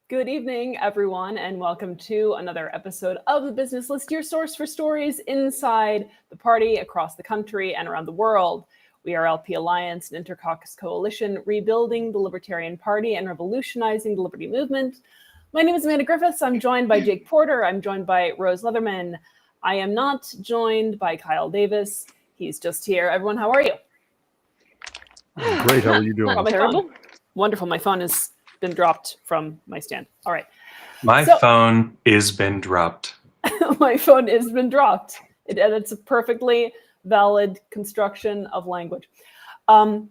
Good evening, everyone, and welcome to another episode of The Business List, your source for stories inside the party, across the country, and around the world. We are LP Alliance, an intercaucus coalition, rebuilding the Libertarian Party and revolutionizing the liberty movement. My name is Amanda Griffiths. I'm joined by Jake Porter. I'm joined by Rose Leatherman. I am not joined by Kyle Davis. He's just here. Everyone, how are you? Great. How are you doing? Not terrible. Wonderful. My phone has been dropped from my stand. All right. My phone has been dropped. My phone has been dropped. It's a perfectly valid construction of language. My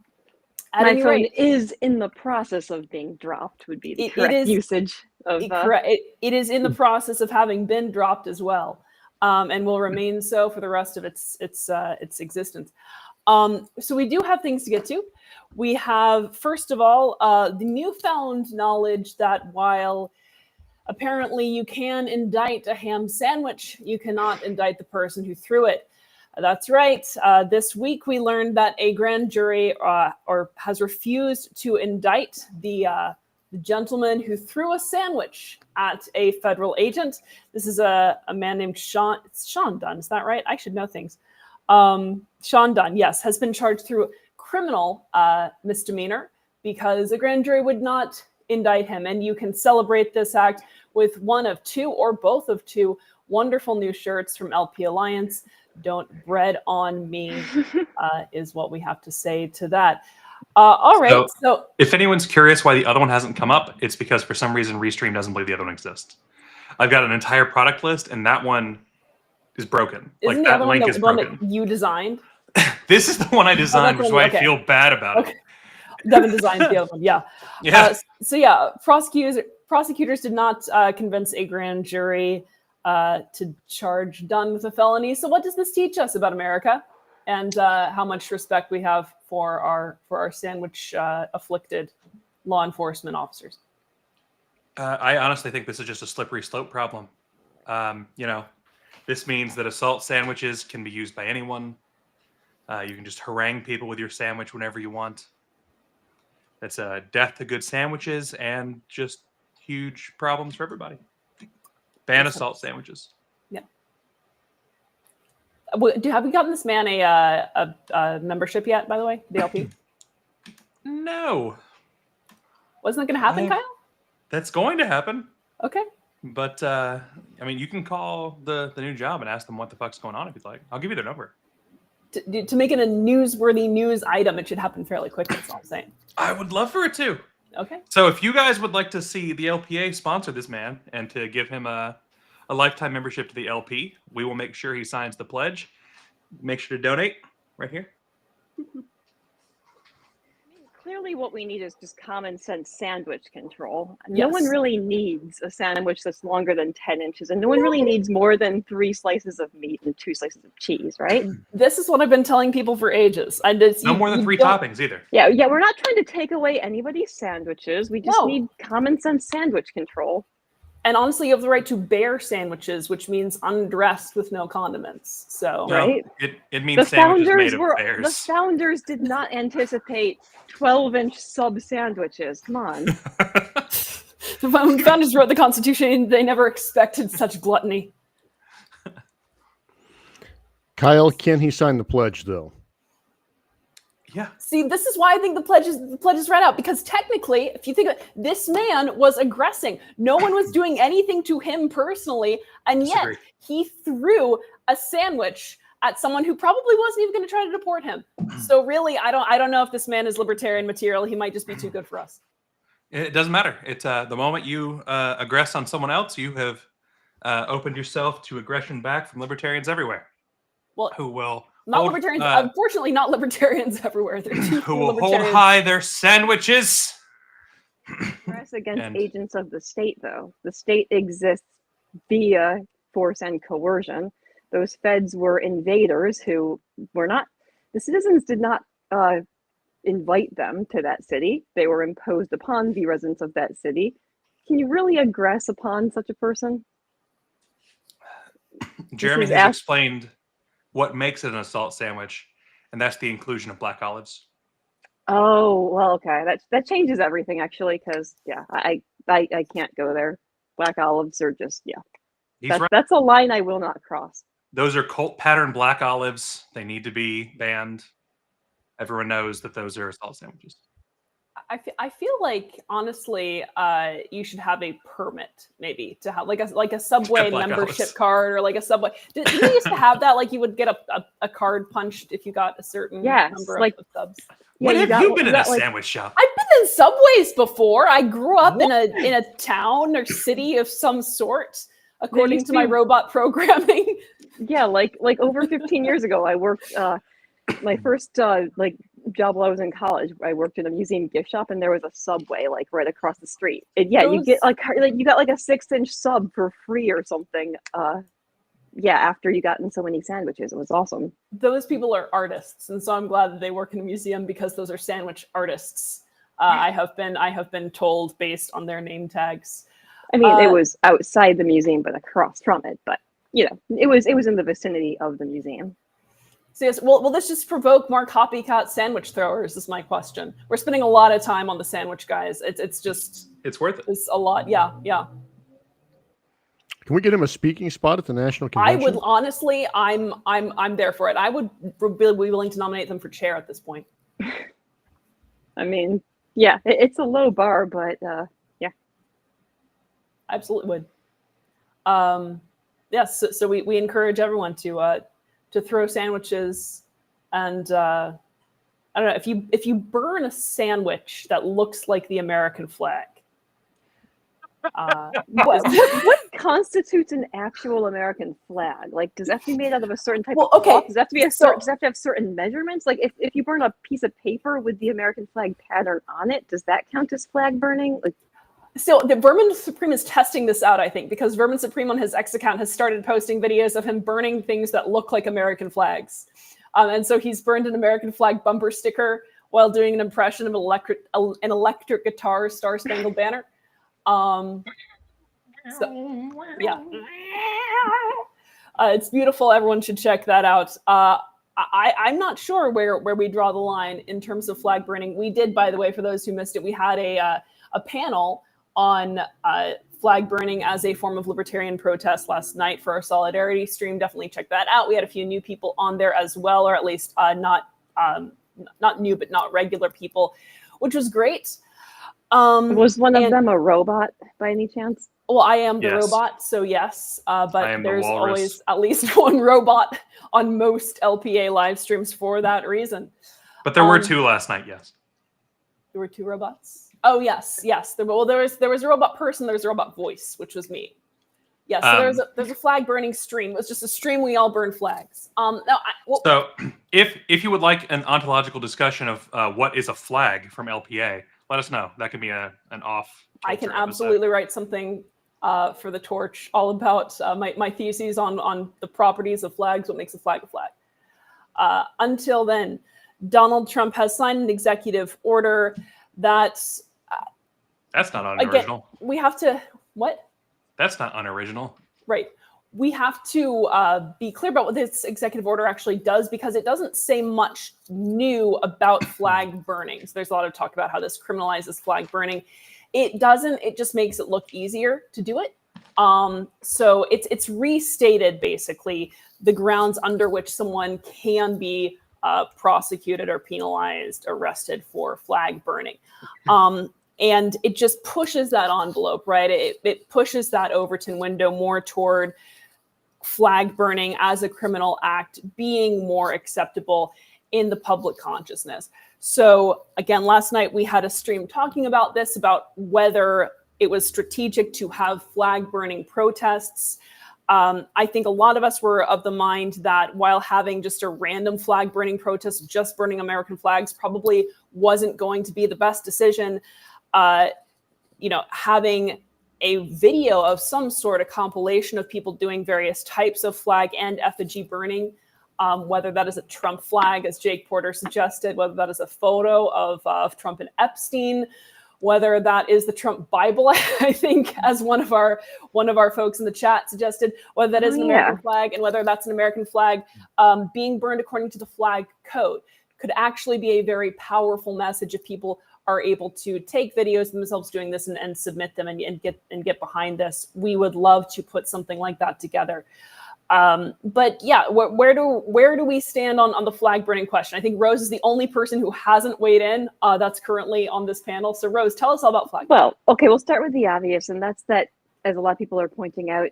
phone is in the process of being dropped would be the correct usage of it is in the process of having been dropped as well, and will remain so for the rest of its existence. So we do have things to get to. We have, first of all, the newfound knowledge that while apparently you can indict a ham sandwich, you cannot indict the person who threw it. That's right. This week we learned that a grand jury has refused to indict the gentleman who threw a sandwich at a federal agent. This is a man named Sean Dunn. Is that right? I should know things. Sean Dunn, yes, has been charged through criminal misdemeanor because a grand jury would not indict him. And you can celebrate this act with one of two or both of two wonderful new shirts from LP Alliance. Don't bread on me is what we have to say to that. All right. So if anyone's curious why the other one hasn't come up, it's because for some reason Restream doesn't believe the other one exists. I've got an entire product list and that one is broken. Isn't the other one the one that you designed? This is the one I designed, which is why I feel bad about it. Devin designed the other one, yeah. Prosecutors did not convince a grand jury to charge Dunn with a felony. So what does this teach us about America and how much respect we have for our sandwich afflicted law enforcement officers? I honestly think this is just a slippery slope problem. This means that assault sandwiches can be used by anyone. You can just harangue people with your sandwich whenever you want. That's a death to good sandwiches and just huge problems for everybody. Ban assault sandwiches. Yeah. Have we gotten this man a membership yet, by the way, the LP? No. Wasn't that going to happen, Kyle? That's going to happen. Okay. But, you can call the new job and ask them what the fuck's going on if you'd like. I'll give you their number. To make it a newsworthy news item, it should happen fairly quickly, that's all I'm saying. I would love for it to. Okay. So if you guys would like to see the LPA sponsor this man and to give him a lifetime membership to the LP, we will make sure he signs the pledge. Make sure to donate right here. Clearly what we need is just common sense sandwich control. Yes. No one really needs a sandwich that's longer than 10 inches, and no one really needs more than 3 slices of meat and 2 slices of cheese, right? This is what I've been telling people for ages. No more than 3 toppings either. Yeah, we're not trying to take away anybody's sandwiches. We just need common sense sandwich control. And honestly, you have the right to bear sandwiches, which means undressed with no condiments. So right? It means sandwiches made of bears. The founders did not anticipate 12-inch sub sandwiches. Come on. The founders wrote the Constitution. They never expected such gluttony. Kyle, can he sign the pledge, though? Yeah. See, this is why I think the pledge is read out, because technically, if you think of it, this man was aggressing. No one was doing anything to him personally, and yet he threw a sandwich at someone who probably wasn't even going to try to deport him. So really, I don't know if this man is libertarian material. He might just be too good for us. It doesn't matter. It's the moment you aggress on someone else, you have opened yourself to aggression back from libertarians everywhere. Well, who will not libertarians? Unfortunately, not libertarians everywhere. Who will hold high their sandwiches? Press against agents of the state, though. The state exists via force and coercion. Those feds were invaders who were not. The citizens did not invite them to that city. They were imposed upon the residents of that city. Can you really aggress upon such a person? Jeremy has explained what makes it an assault sandwich, and that's the inclusion of black olives. Oh, well, okay. That changes everything, actually, because, yeah, I can't go there. Black olives are just, yeah. He's right. That's a line I will not cross. Those are cult pattern black olives. They need to be banned. Everyone knows that those are assault sandwiches. I feel like honestly, you should have a permit maybe to have like a Subway Black membership olives. card or like a Subway. Did you used to have that? Like you would get a card punched if you got a certain Yes, number like- of subs. When you have got- you been in a got, like- sandwich shop? I've been in Subways before. I grew up in a town or city of some sort, according used to to my be- robot programming. Yeah, like over 15 years ago, I worked. My first like job while I was in college, I worked in a museum gift shop, and there was a Subway like right across the street. And yeah, you get like you got like a 6-inch sub for free or something. Yeah, after you gotten so many sandwiches, it was awesome. Those people are artists, and so I'm glad that they work in a museum because those are sandwich artists. I have been told based on their name tags. I mean, it was outside the museum, but across from it. But you know, it was in the vicinity of the museum. So yes, will this just provoke more copycat sandwich throwers? Is my question. We're spending a lot of time on the sandwich guys. It's worth it. It's a lot. Yeah. Can we get him a speaking spot at the national I convention? would honestly, I'm there for it. I would be willing to nominate them for chair at this point. I mean, yeah, it's a low bar, but yeah, Absolutely would. Yes. So we encourage everyone to throw sandwiches, and I don't know if you burn a sandwich that looks like the American flag. what constitutes an actual American flag? Like, does that have to be made out of a certain type of okay. cloth? Does that have to be So- does that have to have certain measurements? Like, if you burn a piece of paper with the American flag pattern on it, does that count as flag burning? Like, So the Vermin Supreme is testing this out, I think, because Vermin Supreme on his X account has started posting videos of him burning things that look like American flags. And so he's burned an American flag bumper sticker while doing an impression of an electric guitar Star Spangled Banner. Yeah. It's beautiful. Everyone should check that out. I'm not sure where we draw the line in terms of flag burning. We did, by the way, for those who missed it, we had a panel on flag burning as a form of libertarian protest last night for our solidarity stream. Definitely check that out. We had a few new people on there as well, or at least not new, but not regular people, which was great. was one of them a robot by any chance? Well, I am the Yes. robot, so yes. I But am the there's walrus. always at least one robot on most LPA live streams for that reason. But there were two last night, yes. There were two robots. Oh yes. There was a robot person. There was a robot voice, which was me. Yes. So there's a flag burning stream. It was just a stream. We all burn flags. So if you would like an ontological discussion of what is a flag from LPA, let us know. That could be an off. I can absolutely write something for the Torch all about my theses on the properties of flags, what makes a flag a flag. Until then, Donald Trump has signed an executive order that's not unoriginal. we have to what? That's not unoriginal. Right. We have to be clear about what this executive order actually does, because it doesn't say much new about flag burning. So there's a lot of talk about how this criminalizes flag burning. It doesn't. It just makes it look easier to do it. So it's restated basically the grounds under which someone can be prosecuted or penalized, arrested for flag burning. And it just pushes that envelope, right? It pushes that Overton window more toward flag burning as a criminal act being more acceptable in the public consciousness. So again, last night we had a stream talking about this, about whether it was strategic to have flag burning protests. I think a lot of us were of the mind that while having just a random flag burning protest, just burning American flags probably wasn't going to be the best decision. Having a video of some sort of compilation of people doing various types of flag and effigy burning, whether that is a Trump flag, as Jake Porter suggested, whether that is a photo of Trump and Epstein, whether that is the Trump Bible, I think, as one of our folks in the chat suggested, whether that is an American flag, and whether that's an American flag being burned according to the flag code, could actually be a very powerful message if people are able to take videos of themselves doing this and submit them and get behind this, we would love to put something like that together. But yeah, where do we stand on the flag burning question? I think Rose is the only person who hasn't weighed in that's currently on this panel. So Rose, tell us all about flag burning. Well, okay, we'll start with the obvious, and that's that, as a lot of people are pointing out,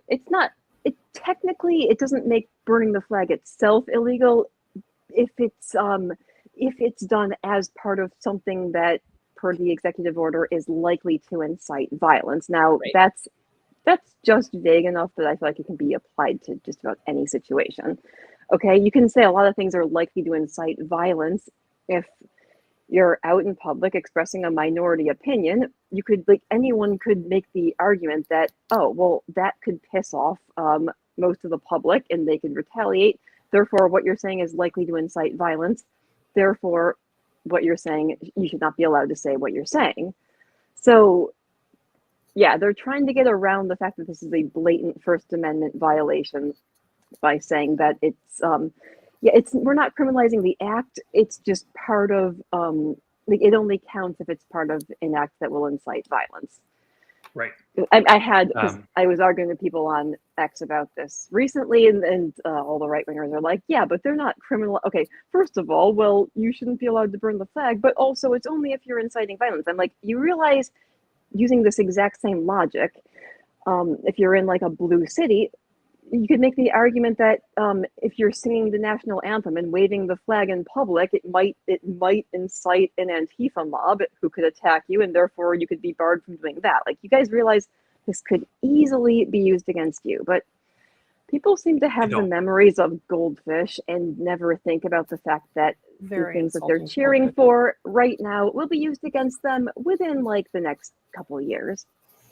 technically it doesn't make burning the flag itself illegal if it's done as part of something that, per the executive order, is likely to incite violence. Now, Right. that's just vague enough that I feel like it can be applied to just about any situation. Okay, you can say a lot of things are likely to incite violence if you're out in public expressing a minority opinion. You could, like, anyone could make the argument that, oh, well, that could piss off most of the public and they could retaliate. Therefore, what you're saying is likely to incite violence. Therefore, what you're saying, you should not be allowed to say what you're saying. So, yeah, they're trying to get around the fact that this is a blatant First Amendment violation by saying that we're not criminalizing the act. It's just part of, it only counts if it's part of an act that will incite violence. Right. I was arguing with people on X about this recently, and all the right wingers are like, yeah, but they're not criminal. Okay, first of all, well, you shouldn't be allowed to burn the flag, but also it's only if you're inciting violence. I'm like, you realize, using this exact same logic, if you're in like a blue city, you could make the argument that if you're singing the national anthem and waving the flag in public, it might incite an Antifa mob who could attack you, and therefore you could be barred from doing that. Like, you guys realize this could easily be used against you, but people seem to have the memories of goldfish and never think about the fact that the things that they're cheering for right now will be used against them within like the next couple of years.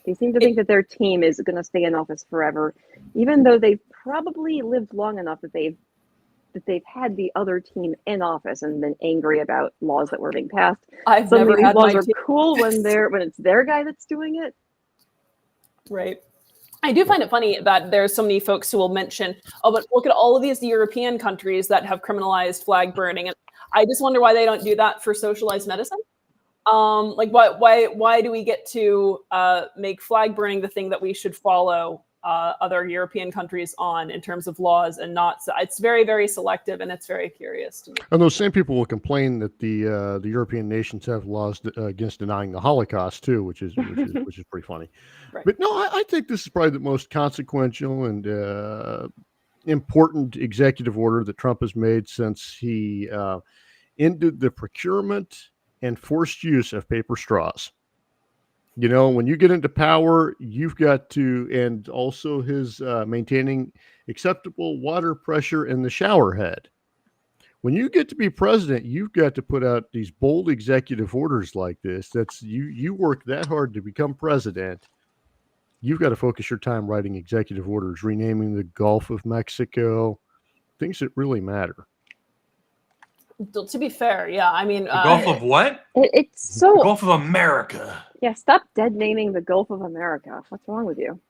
They seem to think that their team is going to stay in office forever, even though they've probably lived long enough that they've had the other team in office and been angry about laws that were being passed. I've Suddenly never these had laws my are cool when it's their guy that's doing it. Right. I do find it funny that there's so many folks who will mention, oh, but look at all of these European countries that have criminalized flag burning. And I just wonder why they don't do that for socialized medicine. Like, why do we get to make flag burning the thing that we should follow other European countries on in terms of laws and not? So it's very, very selective, and it's very curious to me. And those same people will complain that the European nations have laws against denying the Holocaust too, which is pretty funny. Right. But no, I think this is probably the most consequential and important executive order that Trump has made since he ended the procurement and forced use of paper straws. You know, when you get into power, you've got to, and also his maintaining acceptable water pressure in the shower head. When you get to be president, you've got to put out these bold executive orders like this. That's you work that hard to become president. You've got to focus your time writing executive orders, renaming the Gulf of Mexico, things that really matter. To be fair, yeah, I mean, The Gulf of what? It's so The Gulf of America. Yeah, stop dead naming the Gulf of America. What's wrong with you?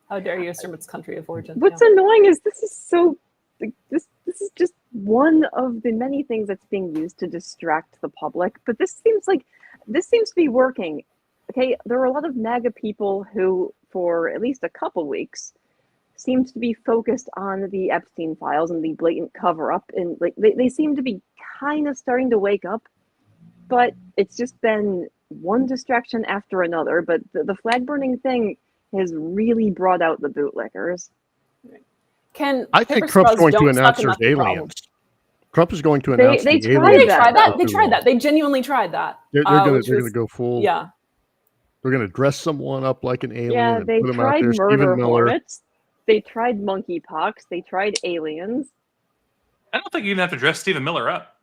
how dare you assume it's country of origin? What's annoying is this is just one of the many things that's being used to distract the public. But this seems to be working. Okay, there are a lot of MAGA people who, for at least a couple weeks, seems to be focused on the Epstein files and the blatant cover-up, and like they seem to be kind of starting to wake up, but it's just been one distraction after another. But the flag burning thing has really brought out the bootlickers. I think Trump's going to announce there's aliens. Trump is going to announce they the tried aliens. that. They tried that. They genuinely tried that. They're going to go full. Yeah. They're going to dress someone up like an alien. Yeah, and they put them out tried there. murder Stephen Miller. hornets. They tried monkeypox. They tried aliens. I don't think you even have to dress Stephen Miller up.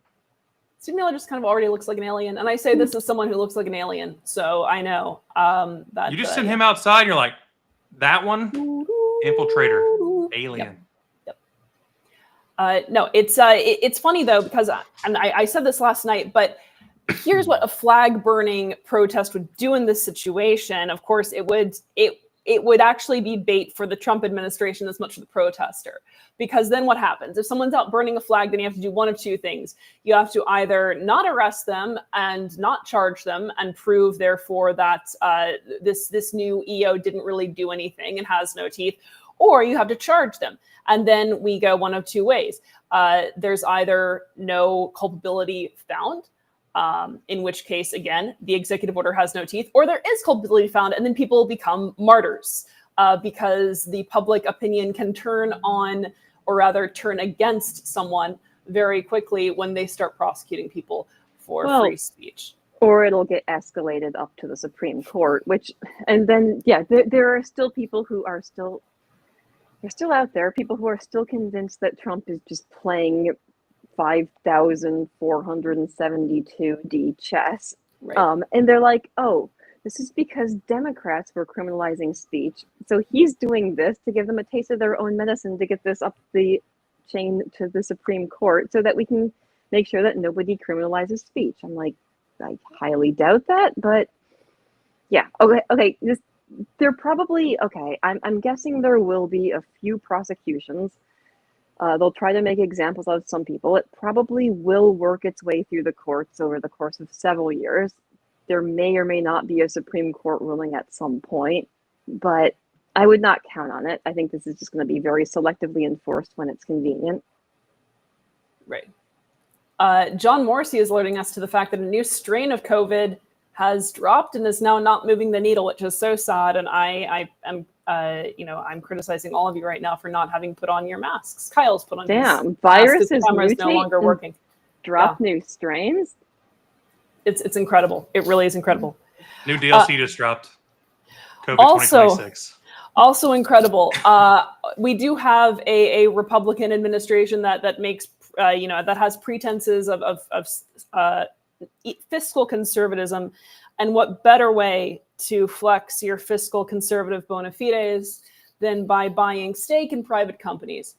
Stephen Miller just kind of already looks like an alien, and I say this as someone who looks like an alien, so I know that. You just send him outside, and you're like, that one, infiltrator, alien. Yep. No, it's funny though, because and I said this last night, but here's what a flag burning protest would do in this situation. Of course, it it would actually be bait for the Trump administration as much as the protester. Because then what happens? If someone's out burning a flag, then you have to do one of two things. You have to either not arrest them and not charge them and prove, therefore, that this new EO didn't really do anything and has no teeth, or you have to charge them. And then we go one of two ways. There's either no culpability found, in which case, again, the executive order has no teeth, or there is culpability found, and then people become martyrs because the public opinion can turn on, or rather turn against someone very quickly when they start prosecuting people for free speech. Or it'll get escalated up to the Supreme Court, and then, there are still people who are they're still out there, people who are still convinced that Trump is just playing 5,472D chess. Right. And they're like, oh, this is because Democrats were criminalizing speech. So he's doing this to give them a taste of their own medicine to get this up the chain to the Supreme Court so that we can make sure that nobody criminalizes speech. I'm like, I highly doubt that, but yeah. Okay. They're probably, I'm guessing there will be a few prosecutions. They'll try to make examples out of some people. It probably will work its way through the courts over the course of several years. There may or may not be a Supreme Court ruling at some point, but I would not count on it. I think this is just going to be very selectively enforced when it's convenient. Right. John Morrissey is alerting us to the fact that a new strain of COVID has dropped and is now not moving the needle, which is so sad. And I am, I'm criticizing all of you right now for not having put on your masks. Kyle's put on his mask. Viruses The camera is no longer working. Drop new strains. It's incredible. It really is incredible. New DLC just dropped. COVID Also, 2026. Also incredible. We do have a Republican administration that makes that has pretenses of fiscal conservatism, and what better way to flex your fiscal conservative bona fides than by buying stake in private companies?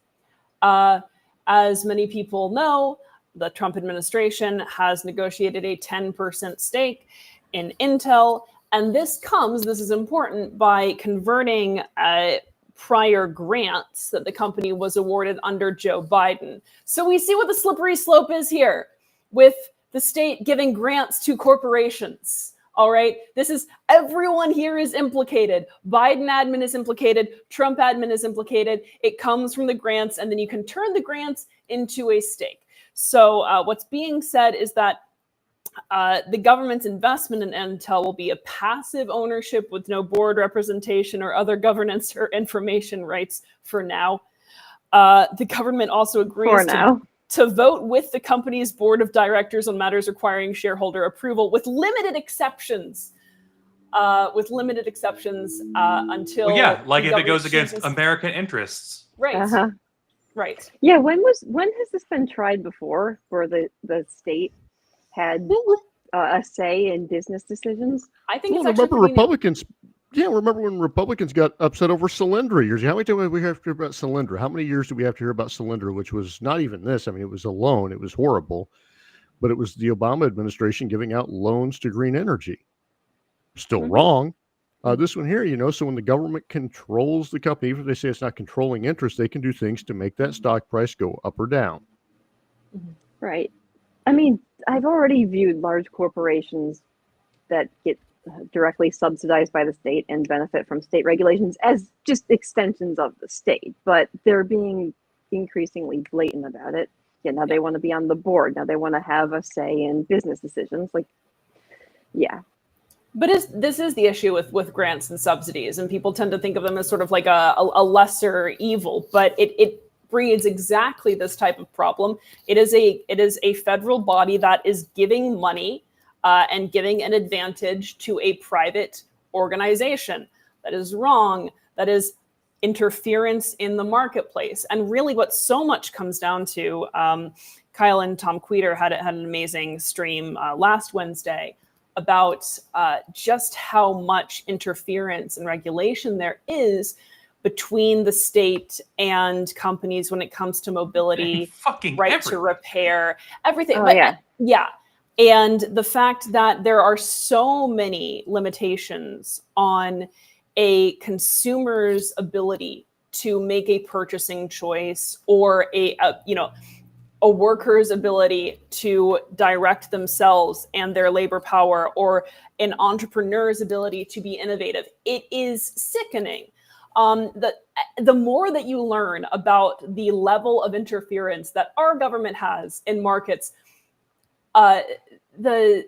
As many people know, the Trump administration has negotiated a 10% stake in Intel, and this is important, by converting prior grants that the company was awarded under Joe Biden. So we see what the slippery slope is here, with the state giving grants to corporations. All right. This is, everyone here is implicated. Biden admin is implicated. Trump admin is implicated. It comes from the grants, and then you can turn the grants into a stake. So what's being said is that the government's investment in Intel will be a passive ownership with no board representation or other governance or information rights for now. The government also agrees to vote with the company's board of directors on matters requiring shareholder approval, with limited exceptions. Until like if it goes against American interests. Right. Uh-huh. Right. Yeah. When has this been tried before, where the state had a say in business decisions? I think it's remember Republicans. Yeah, remember when Republicans got upset over Solyndra years? How many times we have to hear about Solyndra? How many years do we have to hear about Solyndra, which was not even this? I mean, it was a loan. It was horrible. But it was the Obama administration giving out loans to green energy. Still wrong. This one here, so when the government controls the company, even if they say it's not controlling interest, they can do things to make that stock price go up or down. Right. I mean, I've already viewed large corporations that get directly subsidized by the state and benefit from state regulations as just extensions of the state, but they're being increasingly blatant about it. Now they want to be on the board. Now they want to have a say in business decisions. But this is the issue with grants and subsidies, and people tend to think of them as sort of like a lesser evil, but it breeds exactly this type of problem. It is a federal body that is giving money and giving an advantage to a private organization. That is wrong. That is interference in the marketplace. And really what so much comes down to, Kyle and Tom Queter had an amazing stream last Wednesday about just how much interference and regulation there is between the state and companies when it comes to mobility, to repair, everything. Yeah. And the fact that there are so many limitations on a consumer's ability to make a purchasing choice, or a worker's ability to direct themselves and their labor power, or an entrepreneur's ability to be innovative. It is sickening. The more that you learn about the level of interference that our government has in markets, the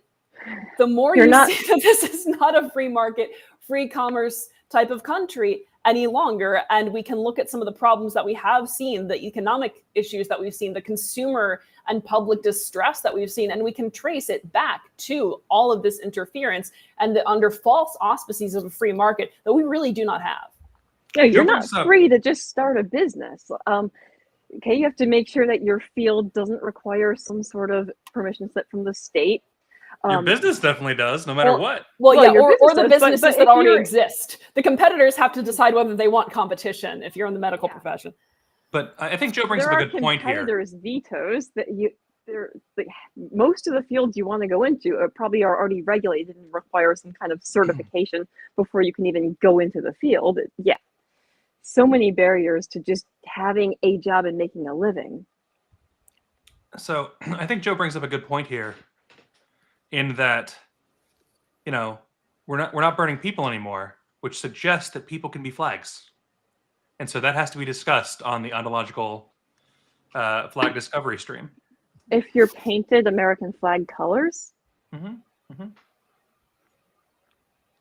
more see that this is not a free market, free commerce type of country any longer. And we can look at some of the problems that we have seen, the economic issues that we've seen, the consumer and public distress that we've seen, and we can trace it back to all of this interference and under false auspices of a free market that we really do not have. No, you're not free to just start a business. Okay, you have to make sure that your field doesn't require some sort of permission slip from the state. Your business definitely does, no matter what. Well, yeah, or the businesses that already exist. The competitors have to decide whether they want competition if you're in the medical profession. But I think Joe brings up a good point here. Competitors' vetoes that most of the fields you want to go into probably are already regulated and require some kind of certification before you can even go into the field. Yeah. So many barriers to just having a job and making a living. So I think Joe brings up a good point here, in that, we're not burning people anymore, which suggests that people can be flags, and so that has to be discussed on the ontological flag discovery stream. If you're painted American flag colors,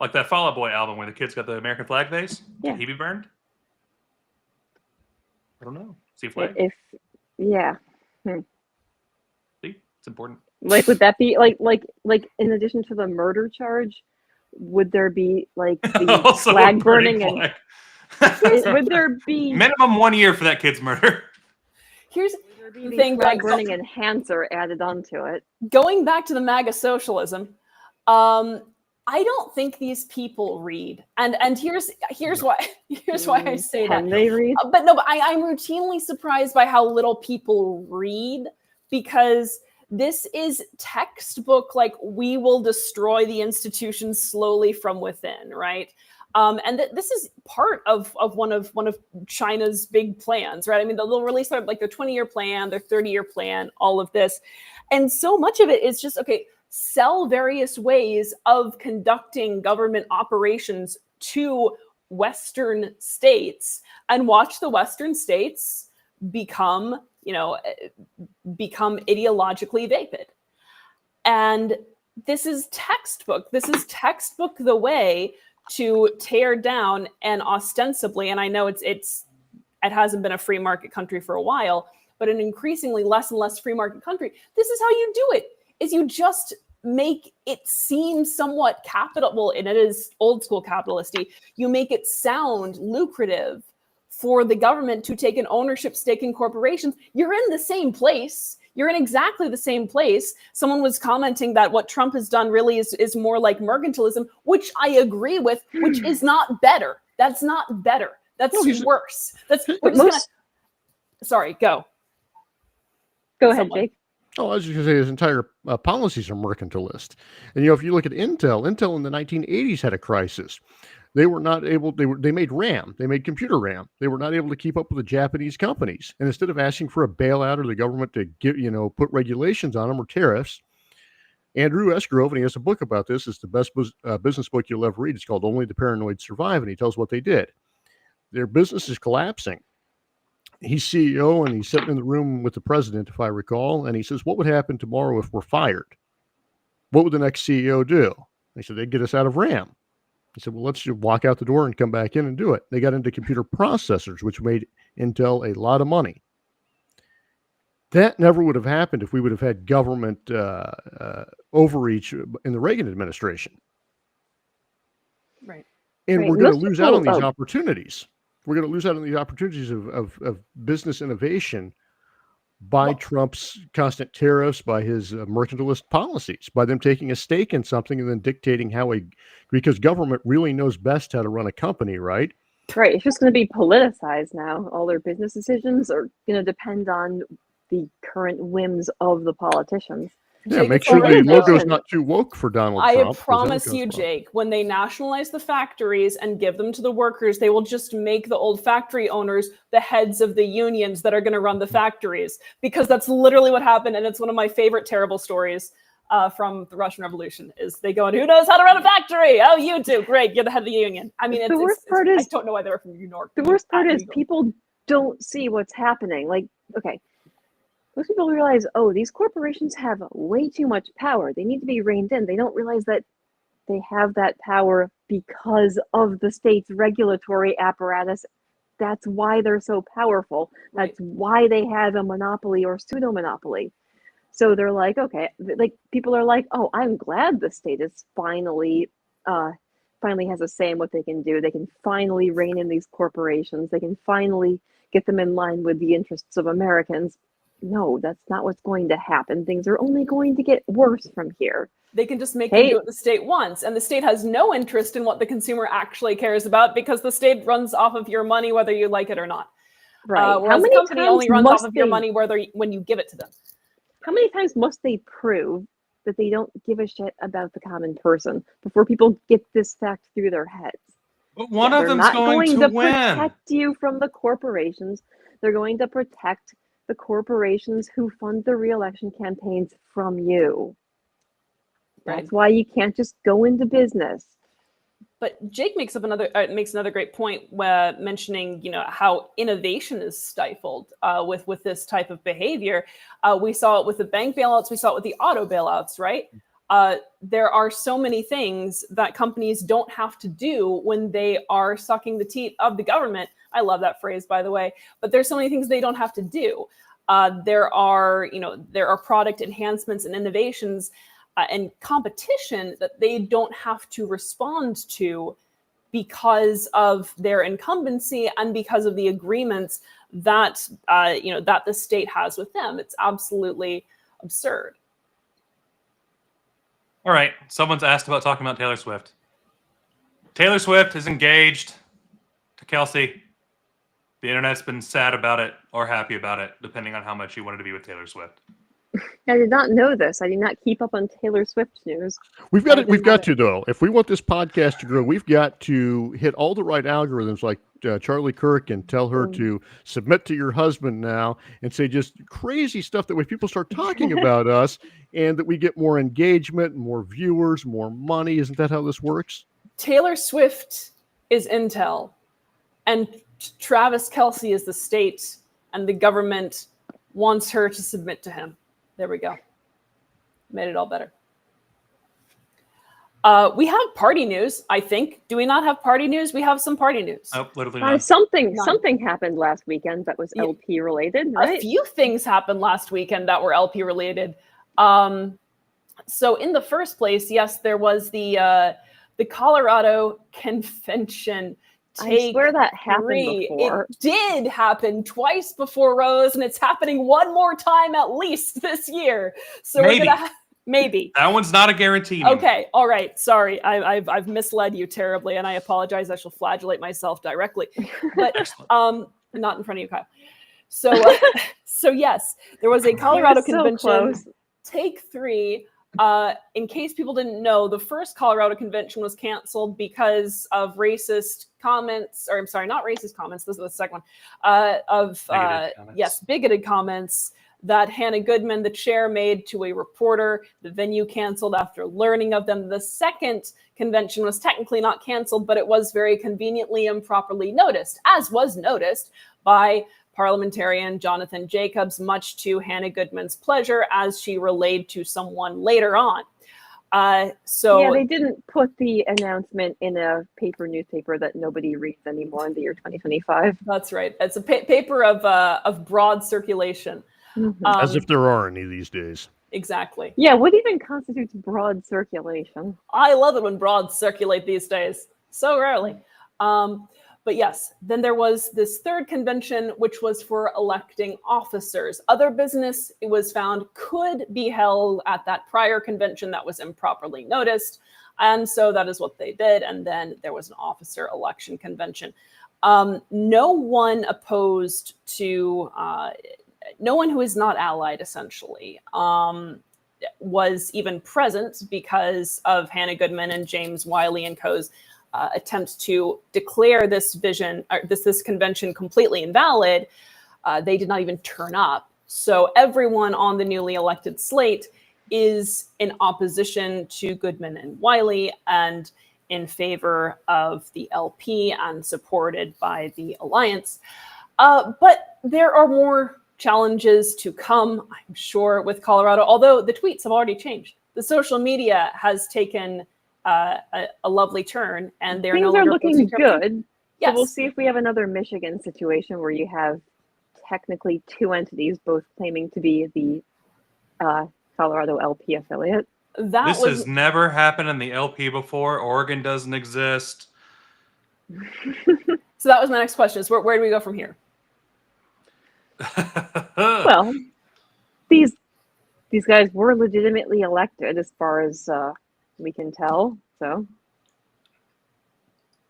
like that Fall Out Boy album where the kid's got the American flag face, can he be burned? I don't know. See flag? See, it's important. Like, would that be like in addition to the murder charge, would there be like the flag burning and would there be minimum 1 year for that kid's murder? Here's the thing, flag burning enhancer added onto it. Going back to the MAGA socialism, I don't think these people read, and here's why I say that. Can they read? But I'm routinely surprised by how little people read, because this is textbook, like, we will destroy the institutions slowly from within, right? And this is part of one of China's big plans, right? I mean, they'll release their 20-year plan, their 30-year plan, all of this, and so much of it is just, okay, sell various ways of conducting government operations to Western states, and watch the Western states become ideologically vapid. And this is textbook the way to tear down, and ostensibly, and I know it hasn't been a free market country for a while, but an increasingly less and less free market country, this is how you do it, is you just make it seem somewhat capital, and it is old school capitalisty. You make it sound lucrative for the government to take an ownership stake in corporations. You're in the same place. You're in exactly the same place. Someone was commenting that what Trump has done really is more like mercantilism, which I agree with, which is not better. That's not better. That's worse. Sorry, go. Go ahead, Jake. Oh, I was just going to say his entire policies are mercantilist. And, if you look at Intel in the 1980s had a crisis. They were not able, they made RAM, they made computer RAM. They were not able to keep up with the Japanese companies. And instead of asking for a bailout or the government to put regulations on them or tariffs, Andrew Esgrove, and he has a book about this, it's the best business book you'll ever read. It's called Only the Paranoid Survive. And he tells what they did. Their business is collapsing. He's CEO and he's sitting in the room with the president, if I recall. And he says, what would happen tomorrow if we're fired? What would the next CEO do? They said, they'd get us out of RAM. He said, well, let's just walk out the door and come back in and do it. They got into computer processors, which made Intel a lot of money. That never would have happened if we would have had government overreach in the Reagan administration. Right. And we're going to lose out on these opportunities. We're going to lose out on these opportunities of business innovation by Trump's constant tariffs, by his mercantilist policies, by them taking a stake in something and then dictating because government really knows best how to run a company, right? Right. It's just going to be politicized now. All their business decisions are going to depend on the current whims of the politicians. Yeah, Jake, make it's sure the already logo's done. not too woke for Donald I Trump. 'cause that'll promise cause you, problems. Jake, when they nationalize the factories and give them to the workers, they will just make the old factory owners the heads of the unions that are going to run the factories, because that's literally what happened. And it's one of my favorite terrible stories from the Russian Revolution is they go, and who knows how to run a factory? Oh, you do. Great. You're the head of the union. I mean, The worst part is- I don't know why they were from New York. The worst part is New York. people don't see what's happening. Like, okay, most people realize, oh, these corporations have way too much power. They need to be reined in. They don't realize that they have that power because of the state's regulatory apparatus. That's why they're so powerful. That's why they have a monopoly or pseudo monopoly. So they're like, okay, like people are like, oh, I'm glad the state is finally has a say in what they can do. They can finally rein in these corporations. They can finally get them in line with the interests of Americans. No, that's not what's going to happen. Things are only going to get worse from here. They can just make them do what the state wants. And the state has no interest in what the consumer actually cares about, because the state runs off of your money, whether you like it or not. Right. Whereas the company only runs off of your money when you give it to them. How many times must they prove that they don't give a shit about the common person before people get this fact through their heads? But one of them's going to win. Protect you from the corporations. They're going to protect the corporations who fund the re-election campaigns from you. That's why you can't just go into business. But Jake makes another great point, mentioning how innovation is stifled with this type of behavior. We saw it with the bank bailouts. We saw it with the auto bailouts, right? There are so many things that companies don't have to do when they are sucking the teeth of the government. I love that phrase, by the way. But there's so many things they don't have to do. There are product enhancements and innovations and competition that they don't have to respond to because of their incumbency and because of the agreements that that the state has with them. It's absolutely absurd. All right, someone's asked about talking about Taylor Swift. Taylor Swift is engaged to Kelsey. The internet's been sad about it or happy about it, depending on how much you wanted to be with Taylor Swift. I did not know this. I did not keep up on Taylor Swift news. We've got to though. If we want this podcast to grow, we've got to hit all the right algorithms, like Charlie Kirk, and tell her to submit to your husband now, and say just crazy stuff that way people start talking about us, and that we get more engagement, more viewers, more money. Isn't that how this works? Taylor Swift is Intel, and Travis Kelce is the state, and the government wants her to submit to him. There we go. Made it all better. We have party news, I think. Do we not have party news? We have some party news. Oh, literally not. Something happened last weekend that was LP related, right? A few things happened last weekend that were LP related. So in the first place, yes, there was the Colorado Convention. I swear that happened before. It did happen twice before, Rose, and it's happening one more time at least this year. So maybe. We're gonna maybe. That one's not a guarantee anymore. Okay, all right. Sorry, I've misled you terribly, and I apologize. I shall flagellate myself directly, but not in front of you, Kyle. So yes, there was a Colorado Convention. Close. Take 3. In case people didn't know, the first Colorado Convention was canceled because of racist comments, or I'm sorry, not racist comments. This is the second one. Bigoted comments that Hannah Goodman, the chair, made to a reporter. The venue canceled after learning of them. The second convention was technically not canceled, but it was very conveniently improperly noticed, as was noticed by parliamentarian Jonathan Jacobs, much to Hannah Goodman's pleasure, as she relayed to someone later on. They didn't put the announcement in a newspaper that nobody reads anymore in the year 2025. That's right. It's a paper of broad circulation. Mm-hmm. As if there are any these days. Exactly. Yeah, what even constitutes broad circulation? I love it when broads circulate these days. So rarely. But yes, then there was this third convention, which was for electing officers. Other business, it was found, could be held at that prior convention that was improperly noticed. And so that is what they did. And then there was an officer election convention. No one opposed to, no one who is not allied, essentially, was even present because of Hannah Goodman and James Wiley and co.'s attempt to declare this convention completely invalid. They did not even turn up. So everyone on the newly elected slate is in opposition to Goodman and Wiley and in favor of the LP and supported by the Alliance. But there are more challenges to come, I'm sure, with Colorado, although the tweets have already changed. The social media has taken a lovely turn, and they're Things no are longer looking good. Yes. So we'll see if we have another Michigan situation where you have technically two entities both claiming to be the Colorado LP affiliate. This has never happened in the LP before. Oregon doesn't exist. So that was my next question: is where do we go from here? Well, these guys were legitimately elected, as far as we can tell. So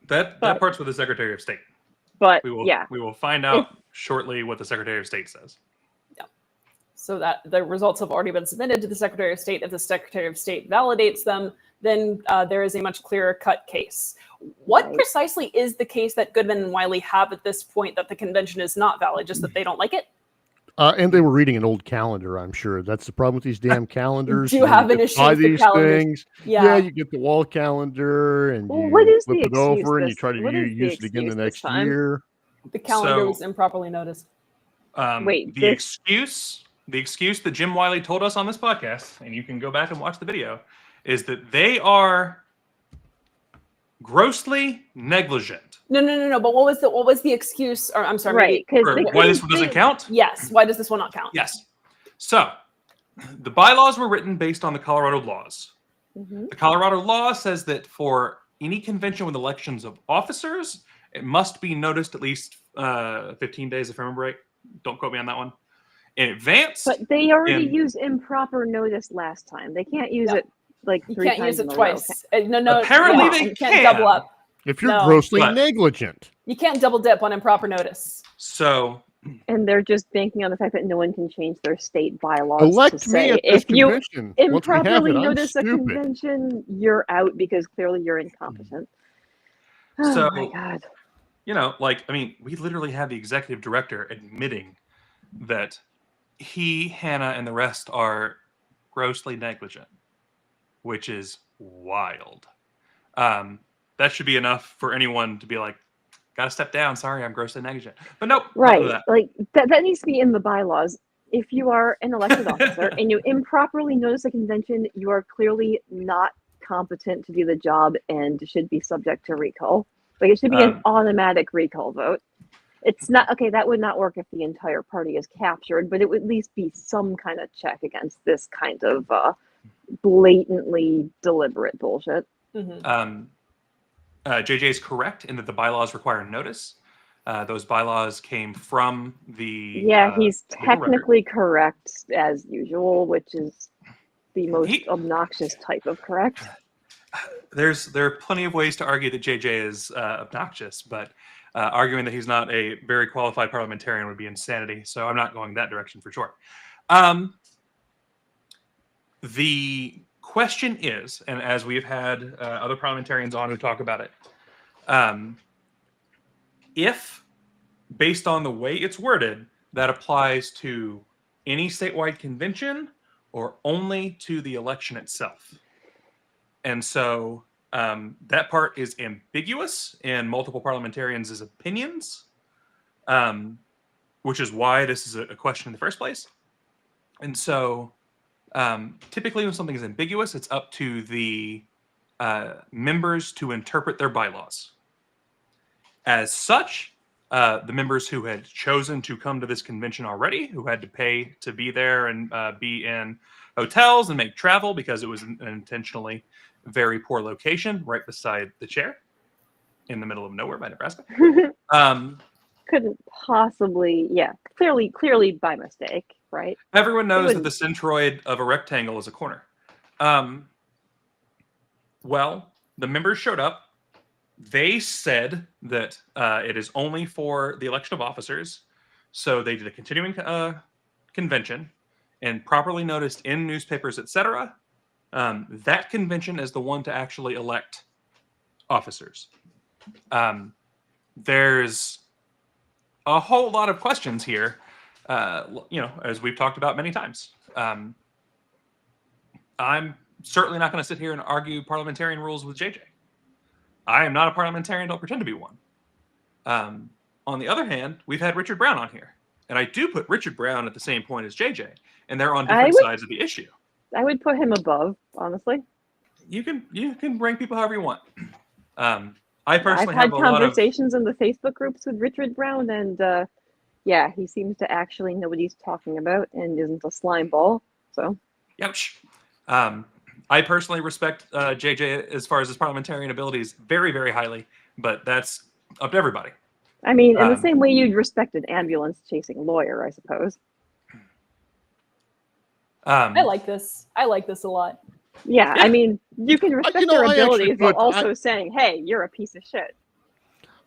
that part's with the Secretary of State. But we will find out shortly what the Secretary of State says. Yeah. So that the results have already been submitted to the Secretary of State. If the Secretary of State validates them, then there is a much clearer cut case. What precisely is the case that Goodman and Wiley have at this point that the convention is not valid, just that they don't like it? And they were reading an old calendar, I'm sure. That's the problem with these damn calendars. Do you have an issue with the calendars? Things. Yeah, you get the wall calendar and you flip it over and you try to use it again the next year. The calendar was improperly noticed. The excuse that Jim Wiley told us on this podcast, and you can go back and watch the video, is that they are grossly negligent. No. But what was the excuse? Or I'm sorry, right? Because why this one doesn't count? Yes. Why does this one not count? Yes. So the bylaws were written based on the Colorado laws. Mm-hmm. The Colorado law says that for any convention with elections of officers, it must be noticed at least 15 days, if I remember right. Don't quote me on that one. In advance. But they already used improper notice last time. They can't use it like three times. You can't use it in a twice. row. No. Apparently they you can't double up. If you're grossly negligent. You can't double dip on improper notice. So. And they're just banking on the fact that no one can change their state bylaws. Elect to me say, at this if you convention. improperly notice a convention, you're out because clearly you're incompetent. Oh my God. We literally have the executive director admitting that he, Hannah, and the rest are grossly negligent, which is wild. That should be enough for anyone to be like, gotta step down. Sorry, I'm grossly negligent. But nope. Right. Like that needs to be in the bylaws. If you are an elected officer and you improperly notice a convention, you are clearly not competent to do the job and should be subject to recall. Like it should be an automatic recall vote. It's not okay. That would not work if the entire party is captured, but it would at least be some kind of check against this kind of blatantly deliberate bullshit. Mm-hmm. JJ is correct in that the bylaws require notice. Those bylaws came from the. Yeah, he's technically correct as usual, which is the most obnoxious type of correct. There are plenty of ways to argue that JJ is obnoxious, but arguing that he's not a very qualified parliamentarian would be insanity. So I'm not going that direction for sure. The question is, and as we've had other parliamentarians on who talk about it, if, based on the way it's worded, that applies to any statewide convention or only to the election itself. And so that part is ambiguous in multiple parliamentarians' opinions, which is why this is a question in the first place. And so typically when something is ambiguous, it's up to the members to interpret their bylaws. As such, the members who had chosen to come to this convention already, who had to pay to be there and be in hotels and make travel because it was an intentionally very poor location right beside the chair in the middle of nowhere by Nebraska. Couldn't possibly, clearly by mistake, right? Everyone knows that the centroid of a rectangle is a corner. Well, the members showed up. They said that it is only for the election of officers. So they did a continuing convention and properly noticed in newspapers, etc., that convention is the one to actually elect officers. There's a whole lot of questions here, as we've talked about many times. I'm certainly not going to sit here and argue parliamentarian rules with JJ. I am not a parliamentarian, don't pretend to be one. On the other hand, we've had Richard Brown on here, and I do put Richard Brown at the same point as JJ, and they're on different sides of the issue. I would put him above, honestly. You can rank people however you want. I personally I've had have a lot of conversations in the Facebook groups with Richard Brown, and yeah, he seems to actually know what he's talking about and isn't a slime ball. So, ouch. I personally respect JJ as far as his parliamentarian abilities very, very highly, but that's up to everybody. I mean, in the same way you'd respect an ambulance chasing lawyer, I suppose. I like this. I like this a lot. Yeah, I mean, you can respect their abilities while also I saying, hey, you're a piece of shit.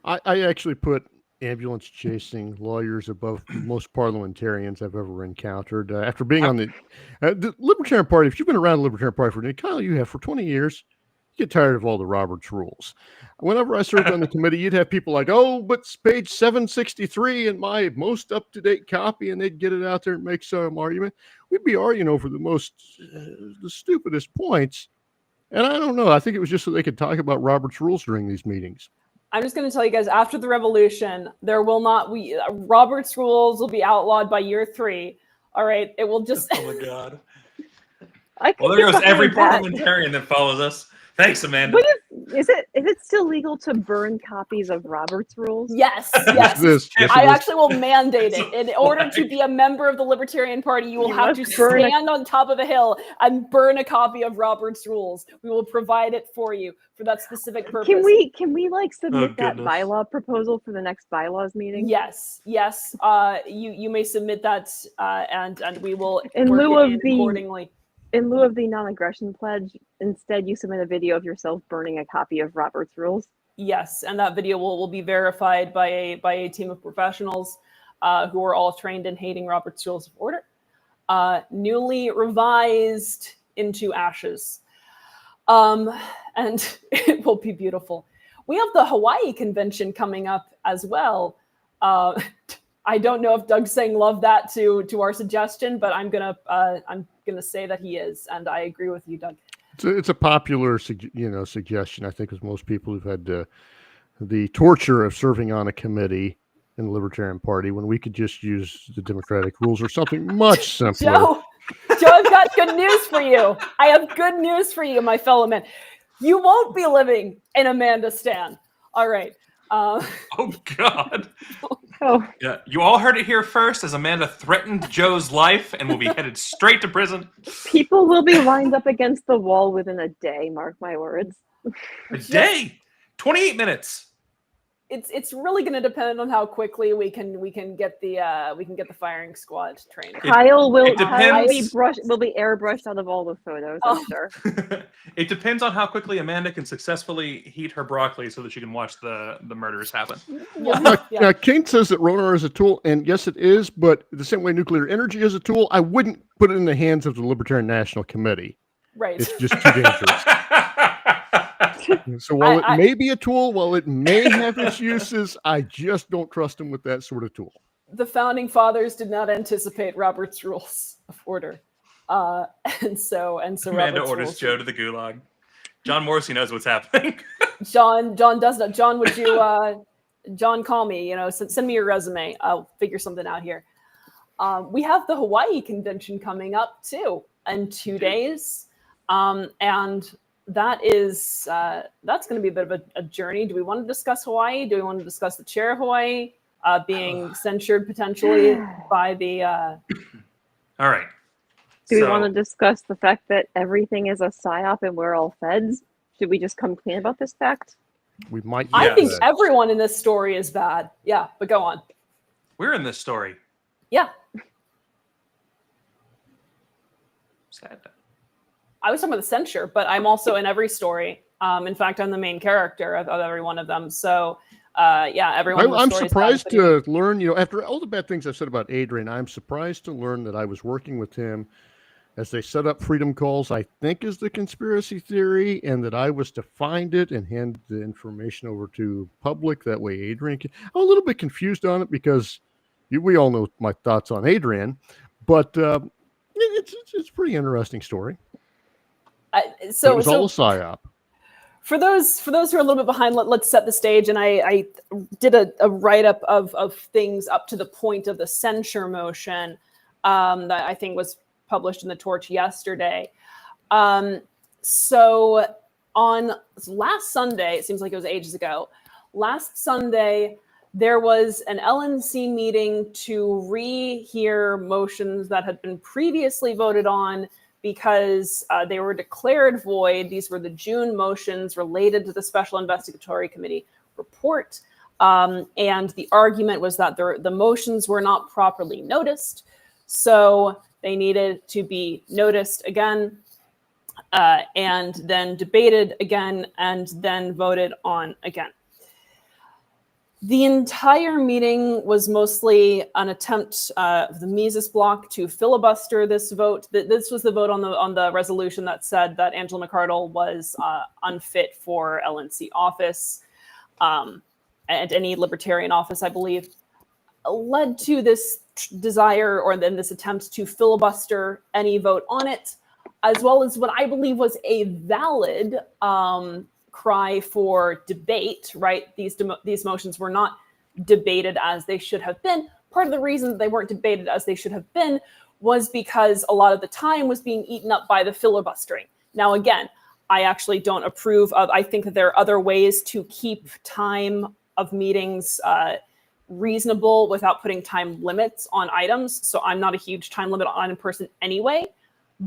I actually put ambulance chasing lawyers above most parliamentarians I've ever encountered. After being on the Libertarian Party, if you've been around the Libertarian Party for, Kyle, you have for 20 years, you get tired of all the Roberts rules. Whenever I served on the committee, you'd have people like, oh, but it's page 763 in my most up-to-date copy, and they'd get it out there and make some argument. We'd be arguing over the stupidest points. And I don't know. I think it was just so they could talk about Robert's rules during these meetings. I'm just going to tell you guys, after the revolution, there will not Robert's rules will be outlawed by year 3. All right, it will just. Oh my God. Well, there goes every parliamentarian that follows us. Thanks, Amanda. Is it still legal to burn copies of Robert's rules? Yes, yes. Yes, I actually will mandate it. In order to be a member of the Libertarian Party, you will have to stand on top of a hill and burn a copy of Robert's rules. We will provide it for you for that specific purpose. Can we like submit that bylaw proposal for the next bylaws meeting? Yes. You may submit that, and we will in lieu of accordingly. In lieu of the non-aggression pledge, instead you submit a video of yourself burning a copy of Robert's rules. Yes, and that video will be verified by a team of professionals who are all trained in hating Robert's Rules of Order, newly revised into ashes, and it will be beautiful. We have the Hawaii convention coming up as well. I don't know if Doug's saying love that to our suggestion, but I'm gonna say that he is, and I agree with you, Doug. It's a popular suggestion. I think with most people who've had the torture of serving on a committee in the Libertarian Party when we could just use the Democratic rules or something much simpler. Joe, I've got good news for you. I have good news for you, my fellow man. You won't be living in Amandastan. All right. Oh God. Oh. Yeah, you all heard it here first as Amanda threatened Joe's life and will be headed straight to prison. People will be lined up against the wall within a day, mark my words. A day? 28 minutes. It's really going to depend on how quickly we can get the firing squad trained. Kyle will be airbrushed out of all the photos, I'm sure. It depends on how quickly Amanda can successfully heat her broccoli so that she can watch the murders happen. Now, Kane says that Ronar is a tool, and yes, it is, but the same way nuclear energy is a tool, I wouldn't put it in the hands of the Libertarian National Committee. Right. It's just too dangerous. So while it may be a tool, while it may have its uses, I just don't trust him with that sort of tool. The founding fathers did not anticipate Robert's Rules of Order, and so Amanda Robert's orders rules. Joe to the gulag. John Morrissey knows what's happening. John does that. John, would you, John, call me? Send me your resume. I'll figure something out here. We have the Hawaii convention coming up too in 2 days, and that is that's going to be a bit of a journey. Do we want to discuss Hawaii? Do we want to discuss the chair of Hawaii being censured potentially by the? All right. Do we want to discuss the fact that everything is a psyop and we're all feds? Should we just come clean about this fact? We might. I think everyone in this story is bad. Yeah, but go on. We're in this story. Yeah. Sad. I was talking about the censure, but I'm also in every story. In fact, I'm the main character of every one of them. So yeah, everyone. Was I'm stories surprised bad, but to learn, after all the bad things I've said about Adrian, I'm surprised to learn that I was working with him as they set up freedom calls, I think is the conspiracy theory, and that I was to find it and hand the information over to public. That way Adrian can, I'm a little bit confused on it because we all know my thoughts on Adrian, but it's a pretty interesting story. But it was all a psyop. For those who are a little bit behind, let's set the stage. And I did a write-up of things up to the point of the censure motion that I think was published in the Torch yesterday. So on last Sunday, it seems like it was ages ago, last Sunday, there was an LNC meeting to rehear motions that had been previously voted on because they were declared void. These were the June motions related to the Special Investigatory Committee report. And the argument was that the motions were not properly noticed. So they needed to be noticed again and then debated again and then voted on again. The entire meeting was mostly an attempt of the Mises bloc to filibuster this vote. This was the vote on the resolution that said that Angela McArdle was unfit for LNC office and any libertarian office, I believe, led to this desire or then this attempt to filibuster any vote on it, as well as what I believe was a valid cry for debate, right? These motions were not debated as they should have been. Part of the reason that they weren't debated as they should have been was because a lot of the time was being eaten up by the filibustering. Now, again, I actually don't approve of, I think that there are other ways to keep time of meetings reasonable without putting time limits on items. So I'm not a huge time limit on item person anyway.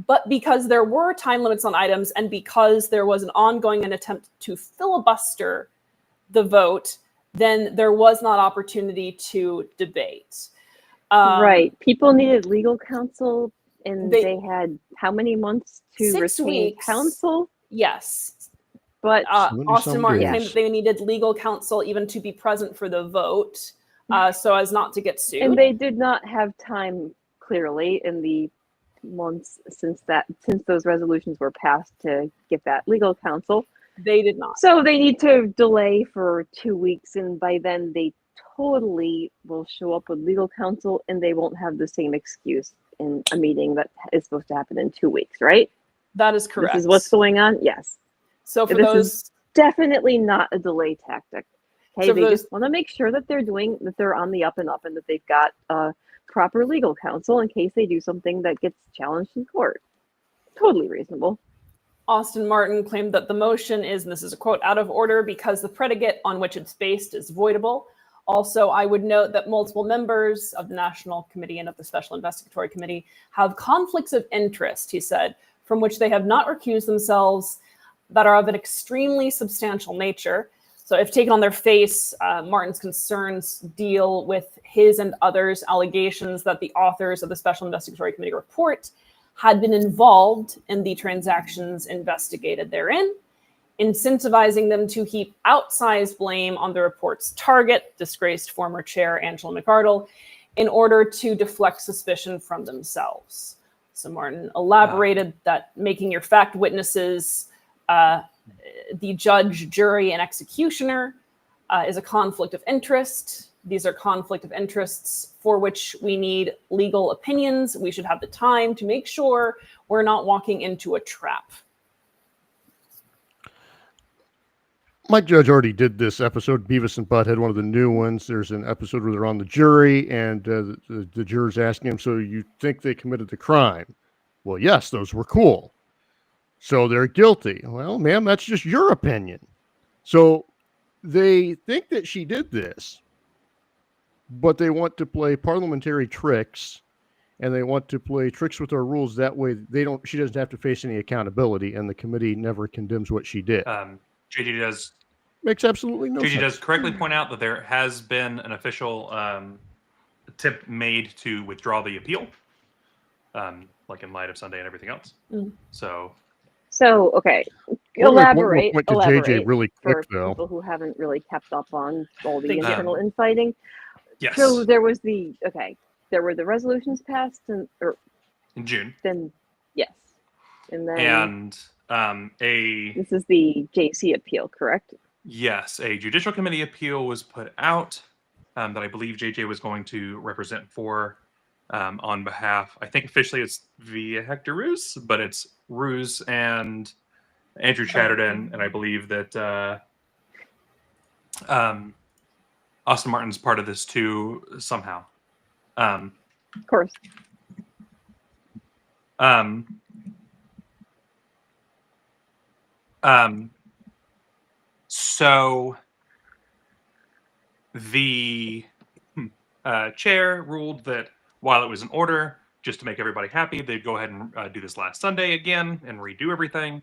But because there were time limits on items and because there was an ongoing attempt to filibuster the vote, then there was not opportunity to debate. Right. People needed legal counsel and they had how many months to 6 retain weeks. counsel? Yes. But Austin Martin days. claimed that they needed legal counsel even to be present for the vote so as not to get sued. and they did not have time clearly in the months since those resolutions were passed to get that legal counsel. They did not. So they need to delay for 2 weeks, and by then they totally will show up with legal counsel and they won't have the same excuse in a meeting that is supposed to happen in 2 weeks, right? That is correct. This is what's going on? Yes. So for This those, is definitely not a delay tactic. Okay, So they those- just want to make sure that they're on the up and up and that they've got proper legal counsel in case they do something that gets challenged in court. Totally reasonable. Austin Martin claimed that the motion is, and this is a quote, out of order because the predicate on which it's based is voidable. Also, I would note that multiple members of the National Committee and of the Special Investigatory Committee have conflicts of interest, he said, from which they have not recused themselves that are of an extremely substantial nature. So if taken on their face, Martin's concerns deal with his and others' allegations that the authors of the Special Investigatory Committee report had been involved in the transactions investigated therein, incentivizing them to heap outsized blame on the report's target, disgraced former chair Angela McArdle, in order to deflect suspicion from themselves. So Martin elaborated that making your fact witnesses the judge, jury, and executioner is a conflict of interest. These are conflict of interests for which we need legal opinions. We should have the time to make sure we're not walking into a trap. Mike Judge already did this episode, Beavis and Butthead, one of the new ones. There's an episode where they're on the jury and the juror's asking him, so you think they committed the crime? Well, yes, those were cool. So they're guilty. Well, ma'am, that's just your opinion. So they think that she did this, but they want to play parliamentary tricks and they want to play tricks with our rules. That way she doesn't have to face any accountability and the committee never condemns what she did. JD does Makes absolutely no sense. does correctly point out that there has been an official attempt made to withdraw the appeal, like in light of Sunday and everything else. Mm. So, okay, elaborate Point to JJ elaborate really quick for though. people who haven't really kept up on all the Thank you. internal infighting. Yes. So there was there were the resolutions passed, and in June. then yes, and then And this is the JC appeal, correct? a judicial committee appeal was put out that I believe JJ was going to represent for on behalf. I think officially it's via Hector Ruse, but it's Ruse and Andrew Chatterton, and I believe that Austin Martin's part of this too somehow. Of course. So the chair ruled that while it was in order, just to make everybody happy, they'd go ahead and do this last Sunday again and redo everything.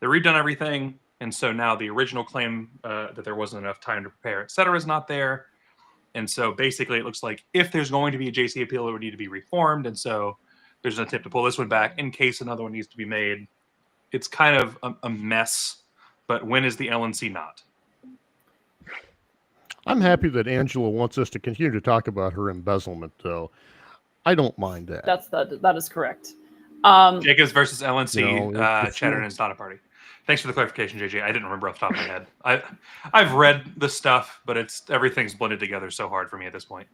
They've redone everything, and so now the original claim that there wasn't enough time to prepare, et cetera, is not there. And so basically, it looks like if there's going to be a JC appeal, it would need to be reformed. And so there's an attempt to pull this one back in case another one needs to be made. It's kind of a mess, but when is the LNC not? I'm happy that Angela wants us to continue to talk about her embezzlement, though. I don't mind that. That is correct. Jacobs versus LNC. You know, Chatterton is not a party. Thanks for the clarification, JJ. I didn't remember off the top of my head. I've read the stuff, but everything's blended together so hard for me at this point.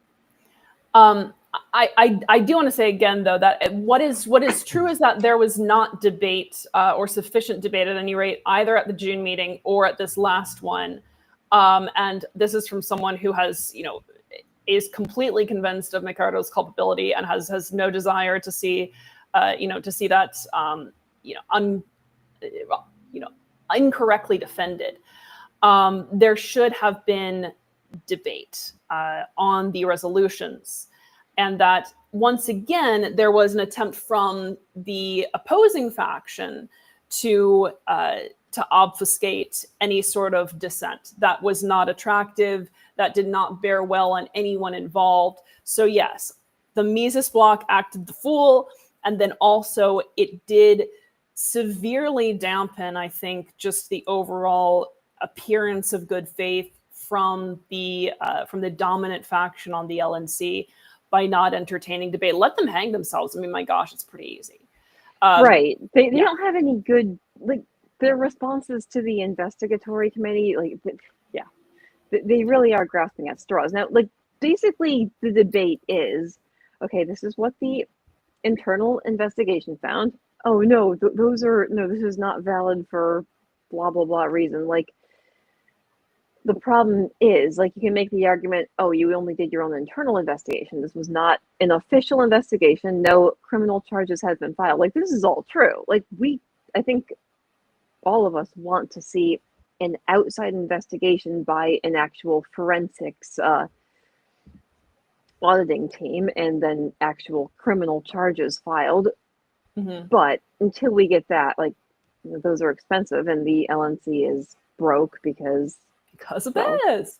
I do want to say again, though, that what is true is that there was not debate or sufficient debate at any rate, either at the June meeting or at this last one. And this is from someone who has, is completely convinced of McArdle's culpability and has no desire to see, that, incorrectly defended. There should have been debate on the resolutions, and that once again there was an attempt from the opposing faction to obfuscate any sort of dissent that was not attractive, that did not bear well on anyone involved. So yes, the Mises bloc acted the fool, and then also it did severely dampen, I think, just the overall appearance of good faith from the dominant faction on the LNC by not entertaining debate. Let them hang themselves. I mean, my gosh, it's pretty easy. Right. They don't have any good, their responses to the investigatory committee, they really are grasping at straws. Now, basically the debate is, okay, this is what the internal investigation found. Oh no, this is not valid for blah, blah, blah reason. The problem is, you can make the argument, oh, you only did your own internal investigation. This was not an official investigation. No criminal charges have been filed. This is all true. I think all of us want to see an outside investigation by an actual forensics auditing team and then actual criminal charges filed. Mm-hmm. But until we get that, those are expensive, and the LNC is broke because of this.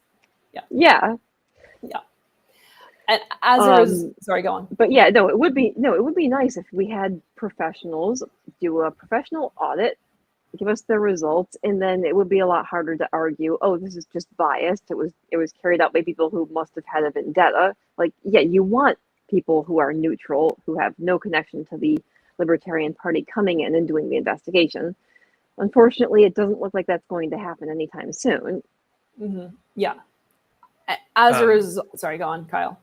Yeah. And as sorry, go on. But yeah, it would be nice if we had professionals do a professional audit, give us the results, and then it would be a lot harder to argue, oh, this is just biased. It was carried out by people who must have had a vendetta. You want people who are neutral, who have no connection to the Libertarian Party coming in and doing the investigation. Unfortunately, it doesn't look like that's going to happen anytime soon. Mm-hmm. Yeah. As a result, sorry, go on, Kyle.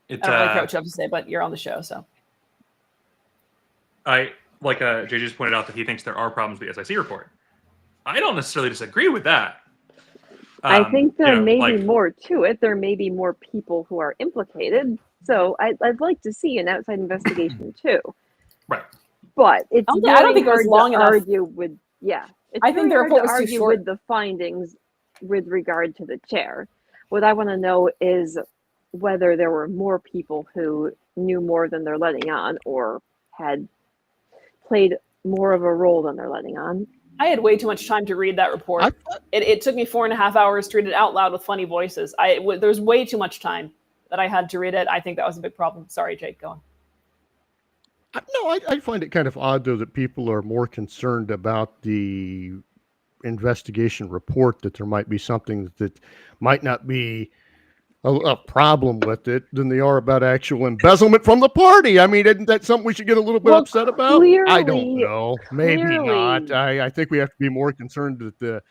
I don't really care what you have to say, but you're on the show, so. Jay just pointed out that he thinks there are problems with the SIC report. I don't necessarily disagree with that. I think there may be more to it. There may be more people who are implicated. So I'd like to see an outside investigation too. Right. But it's I don't think it was long enough. Argue with I think they're hard to argue with the findings with regard to the chair. What I want to know is whether there were more people who knew more than they're letting on, or had played more of a role than they're letting on. I had way too much time to read that report. It took me 4.5 hours to read it out loud with funny voices. There's way too much time that I had to read it. I think that was a big problem. Sorry, Jake, go on. I find it kind of odd, though, that people are more concerned about the investigation report, that there might be something that might not be a problem with it, than they are about actual embezzlement from the party. I mean, isn't that something we should get a little bit Well, upset about? I don't clearly, know. Maybe not. clearly, I think we have to be more concerned that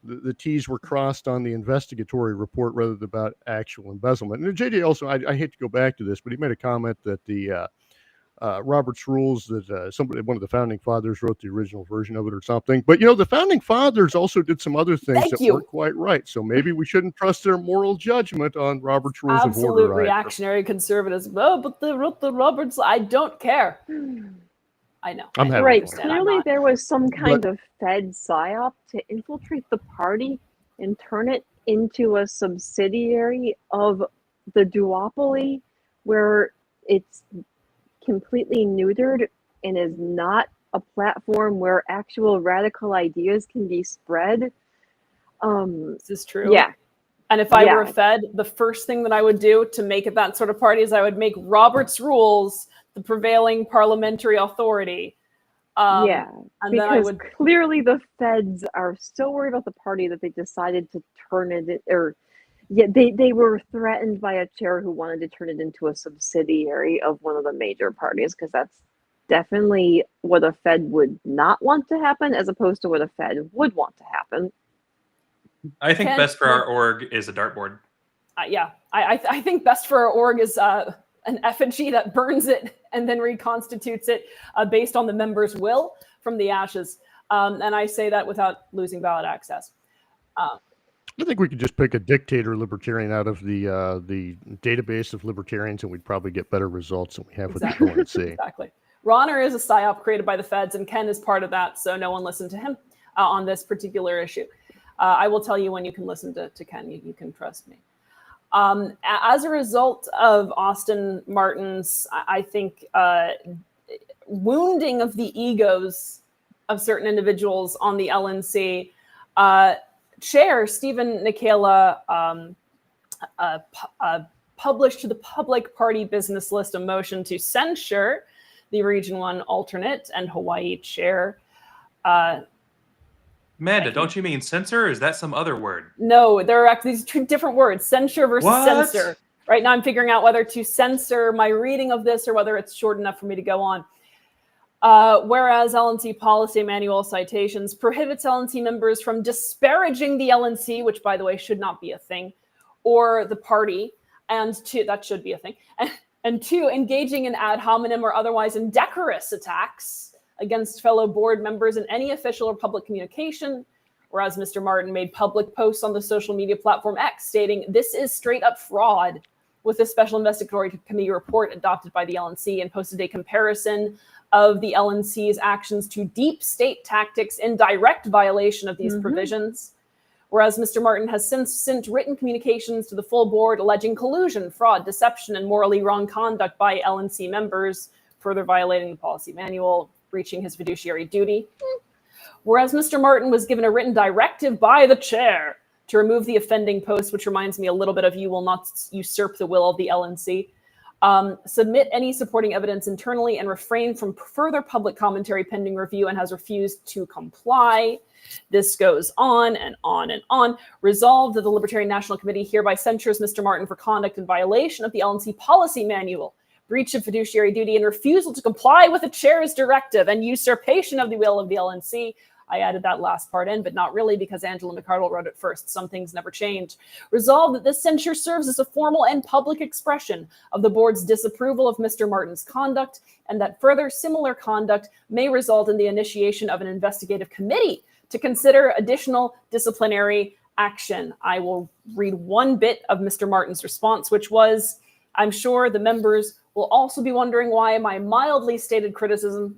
the T's were crossed on the investigatory report rather than about actual embezzlement. And JJ also, I hate to go back to this, but he made a comment that the Robert's Rules, that one of the founding fathers wrote the original version of it or something. But the founding fathers also did some other things Thank that you. weren't quite right. So maybe we shouldn't trust their moral judgment on Robert's Rules of Absolute Order. reactionary conservatism. Oh, but they wrote the Roberts. I don't care. I know. I'm I having right. fun. understand. I'm Clearly, not. there was some kind of Fed psyop to infiltrate the party and turn it into a subsidiary of the duopoly, where it's completely neutered and is not a platform where actual radical ideas can be spread. This is true. Yeah. And if I were a Yeah. Fed, the first thing that I would do to make it that sort of party is I would make Robert's Rules the prevailing parliamentary authority. Yeah, And then I because would. clearly the feds are so worried about the party that they decided to turn it, or yeah, they were threatened by a chair who wanted to turn it into a subsidiary of one of the major parties, because that's definitely what a Fed would not want to happen, as opposed to what a Fed would want to happen. I think Ken, best for our org is a dartboard. Yeah, I think best for our org is an effigy that burns it and then reconstitutes it based on the members' will from the ashes. And I say that without losing ballot access. I think we could just pick a dictator libertarian out of the database of libertarians, and we'd probably get better results than we have with the ONC. Exactly. Ronner is a psyop created by the feds, and Ken is part of that, so no one listened to him on this particular issue. I will tell you when you can listen to Ken. You can trust me. As a result of Austin Martin's, I think, wounding of the egos of certain individuals on the LNC, Chair Stephen Nikela published to the public party business list a motion to censure the Region 1 alternate and Hawaii chair. Amanda, don't you mean censor? Or is that some other word? No, there are actually these two different words, censure versus What? censor. Right now I'm figuring out whether to censor my reading of this or whether it's short enough for me to go on. Whereas LNC policy manual citations prohibits LNC members from disparaging the LNC, which by the way should not be a thing, or the party, and two, that should be a thing, and two, engaging in ad hominem or otherwise indecorous attacks against fellow board members in any official or public communication. Whereas Mr. Martin made public posts on the social media platform X stating, "This is straight up fraud," with a special investigatory committee report adopted by the LNC, and posted a comparison of the LNC's actions to deep state tactics in direct violation of these provisions. Whereas Mr. Martin has since sent written communications to the full board alleging collusion, fraud, deception, and morally wrong conduct by LNC members, further violating the policy manual, breaching his fiduciary duty. Whereas Mr. Martin was given a written directive by the chair to remove the offending post, which reminds me a little bit of "you will not usurp the will of the LNC." Submit any supporting evidence internally and refrain from further public commentary pending review, and has refused to comply. This goes on and on and on. Resolved that the Libertarian National Committee hereby censures Mr. Martin for conduct in violation of the LNC policy manual, breach of fiduciary duty, and refusal to comply with the chair's directive, and usurpation of the will of the LNC. I added that last part in, but not really, because Angela McArdle wrote it first. Some things never change. Resolved that this censure serves as a formal and public expression of the board's disapproval of Mr. Martin's conduct, and that further similar conduct may result in the initiation of an investigative committee to consider additional disciplinary action. I will read one bit of Mr. Martin's response, which was, "I'm sure the members will also be wondering why my mildly stated criticism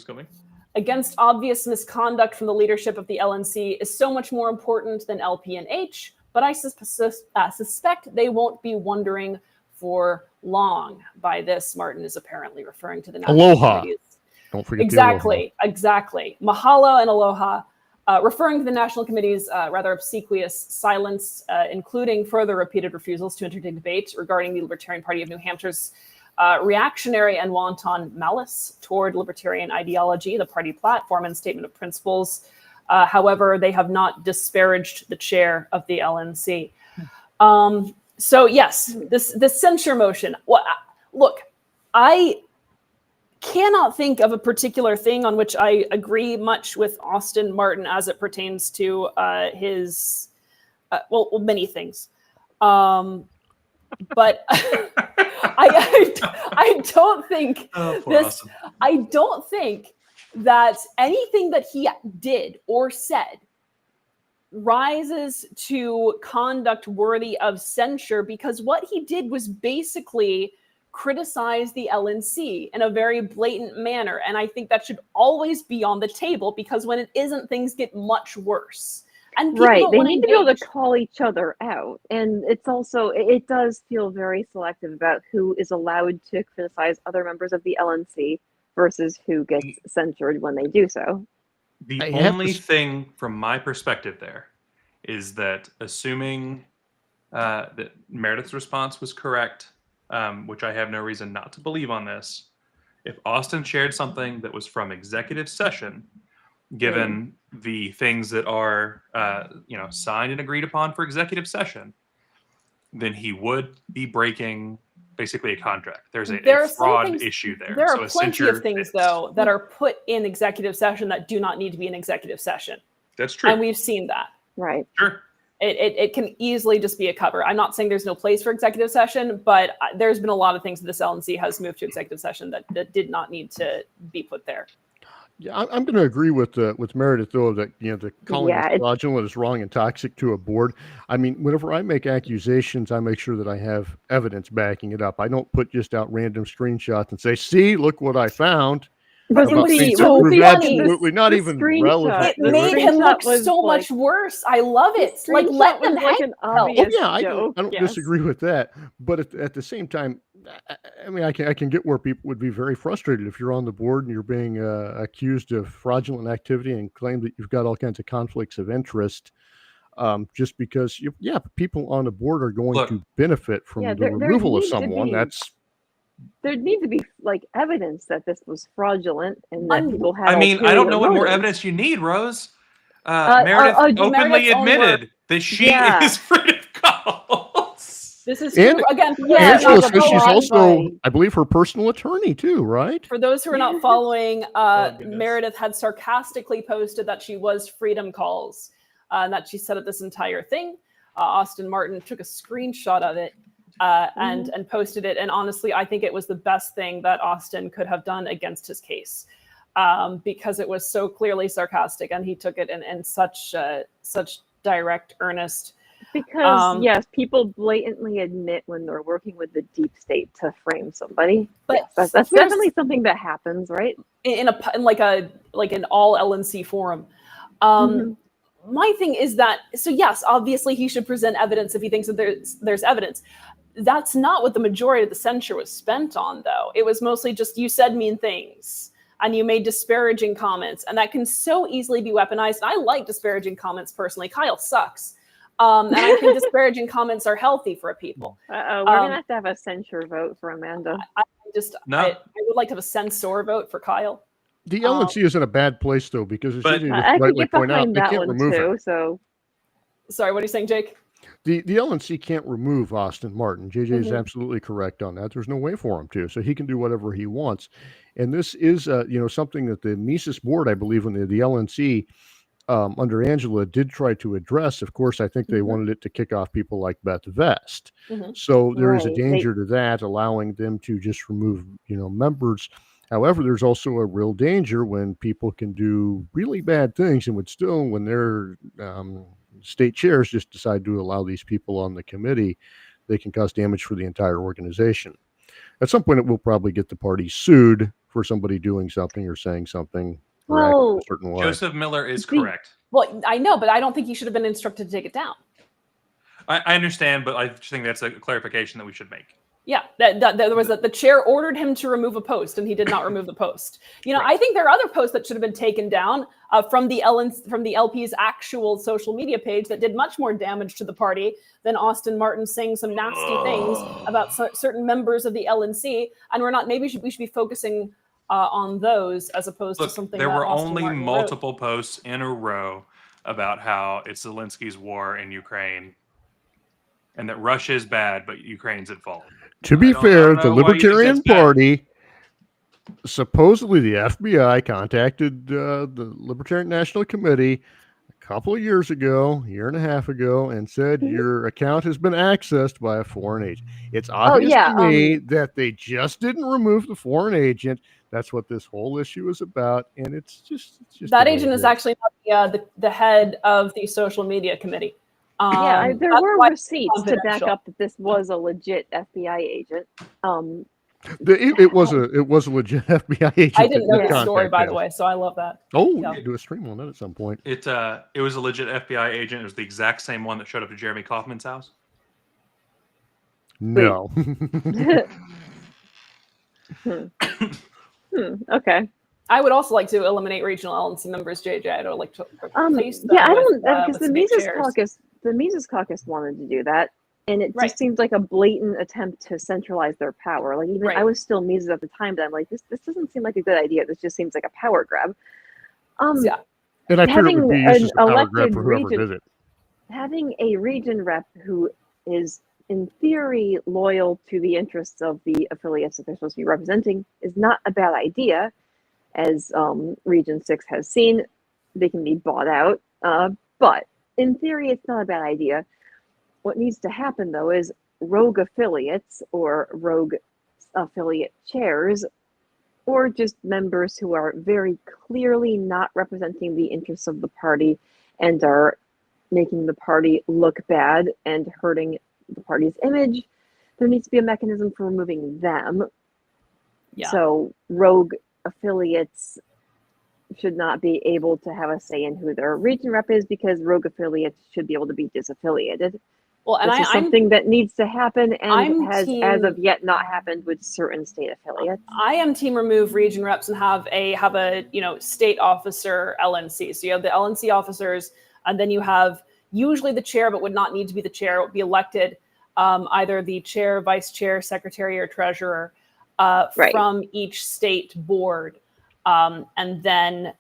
coming. against obvious misconduct from the leadership of the LNC is so much more important than LP&H, but I suspect they won't be wondering for long." By this, Martin is apparently referring to the National Aloha. Committees. Don't forget Exactly. Mahalo and aloha, referring to the National Committee's rather obsequious silence, including further repeated refusals to entertain debate regarding the Libertarian Party of New Hampshire's reactionary and wanton malice toward libertarian ideology, the party platform, and statement of principles. However, they have not disparaged the chair of the LNC. So yes, this censure motion. Well, look, I cannot think of a particular thing on which I agree much with Austin Martin as it pertains to his, many things. But I don't think Austin. I don't think that anything that he did or said rises to conduct worthy of censure, because what he did was basically criticize the LNC in a very blatant manner. And I think that should always be on the table, because when it isn't, things get much worse. And people Right, don't they wanna need to be able to engage. call each other out. And it's also, it does feel very selective about who is allowed to criticize other members of the LNC versus who gets censored when they do so. The I have only to thing from my perspective there is that, assuming that Meredith's response was correct, which I have no reason not to believe on this, if Austin shared something that was from executive session, given the things that are signed and agreed upon for executive session, then he would be breaking basically a contract. There's There a are some fraud things- issue there. There So are a plenty censure of things, fits. though, that are put in executive session that do not need to be in executive session. That's true. And we've seen that. Right. Sure. It can easily just be a cover. I'm not saying there's no place for executive session, but there's been a lot of things that this LNC has moved to executive session that did not need to be put there. Yeah, I'm going to agree with Meredith, though, that the calling Yeah, it fraudulent is wrong and toxic to a board. I mean, whenever I make accusations, I make sure that I have evidence backing it up. I don't put just out random screenshots and say, "See, look what I found." But About see, things so that were funny. absolutely not The even screenshot- relevant. It the made really. him look screenshot was so like- much worse. I love it. The Like, let screenshot them was like hate an hell. Oh obvious yeah, I joke. don't Yes. disagree with that. But at the same time, I mean, I can get where people would be very frustrated if you're on the board and you're being accused of fraudulent activity and claim that you've got all kinds of conflicts of interest. Just because people on the board are going Look. to benefit from Yeah, the there removal of needs to someone. be- That's There needs to be like evidence that this was fraudulent and that people had. I mean, I don't know what more ulterior evidence you need, Rose. Uh, Meredith openly Meredith's own admitted that she Yeah. is freedom calls. This is And- true. Again, for those, Yeah, Angela no, says go she's on, also, buddy. I believe, her personal attorney too, right? for those who are not following, goodness. Meredith had sarcastically posted that she was freedom calls, and that she set up this entire thing. Austin Martin took a screenshot of it and posted it. And honestly, I think it was the best thing that Austin could have done against his case, because it was so clearly sarcastic, and he took it in such direct earnest. Because yes, people blatantly admit when they're working with the deep state to frame somebody. But Yes, that's here's- definitely something that happens, right? in an all LNC forum. My thing is that, so yes, obviously he should present evidence if he thinks that there's evidence. That's not what the majority of the censure was spent on, though. It was mostly just, you said mean things and you made disparaging comments, and that can so easily be weaponized. And I like disparaging comments personally. Kyle sucks. And I think disparaging comments are healthy for people. We're gonna have a censure vote for Amanda. I No. would like to have a censor vote for Kyle. The LNC is in a bad place though, because as But- you I could rightly get point out, behind they that can't one remove too. her. So Sorry, what are you saying, Jake? The LNC can't remove Austin Martin. JJ is Mhm. absolutely correct on that. There's no way for him to, so he can do whatever he wants. And this is, something that the Mises board, I believe, when the LNC under Angela did try to address. Of course, I think they Mhm. wanted it to kick off people like Beth Vest. Mhm. So there is a Right. danger to that, allowing them to just remove, members. However, there's also a real danger when people can do really bad things and would still, when their state chairs just decide to allow these people on the committee, they can cause damage for the entire organization. At some point, it will probably get the party sued for somebody doing something or saying something or acting Well, a certain way. Joseph Miller is The- correct. Well, I know, but I don't think he should have been instructed to take it down. I understand, but I just think that's a clarification that we should make. Yeah, that there was the chair ordered him to remove a post, and he did not remove the post. I think there are other posts that should have been taken down from the LP's actual social media page that did much more damage to the party than Austin Martin saying some nasty things about certain members of the LNC. And we're not. Maybe we should be focusing on those as opposed to something. There that were Austin only Martin wrote. multiple posts in a row about how it's Zelensky's war in Ukraine, and that Russia is bad, but Ukraine's at fault. To be fair, the know why you think Libertarian that's bad. Party, supposedly the FBI contacted the Libertarian National Committee a couple of years ago, year and a half ago, and said your account has been accessed by a foreign agent. It's obvious to me that they just didn't remove the foreign agent. That's what this whole issue is about, and it's just that agent is actually not the head of the social media committee. There were receipts to back up that this was a legit FBI agent. It was a legit FBI agent. I didn't know the story, by the way, so I love that. Oh, we could do a stream on that at some point. It was a legit FBI agent. It was the exact same one that showed up at Jeremy Kaufman's house. No. Okay. I would also like to eliminate regional LNC members, JJ. I don't like to replace them I don't, with, because the Mises Caucus wanted to do that, and it just seems like a blatant attempt to centralize their power. Like, even I was still Mises at the time, but I'm like, this doesn't seem like a good idea. This just seems like a power grab. And I figured it would be used as a power grab for whoever did it. Having a region rep who is, in theory, loyal to the interests of the affiliates that they're supposed to be representing is not a bad idea. As Region 6 has seen, they can be bought out. But in theory, it's not a bad idea. What needs to happen, though, is rogue affiliates or rogue affiliate chairs, or just members who are very clearly not representing the interests of the party and are making the party look bad and hurting the party's image. There needs to be a mechanism for removing them. So rogue affiliates should not be able to have a say in who their region rep is, because rogue affiliates should be able to be disaffiliated. Well, and this is something that needs to happen, and has as of yet not happened with certain state affiliates. I am team remove region reps and have a state officer LNC. So you have the LNC officers, and then you have usually the chair, but would not need to be the chair. It would be elected either the chair, vice chair, secretary, or treasurer from each state board. And then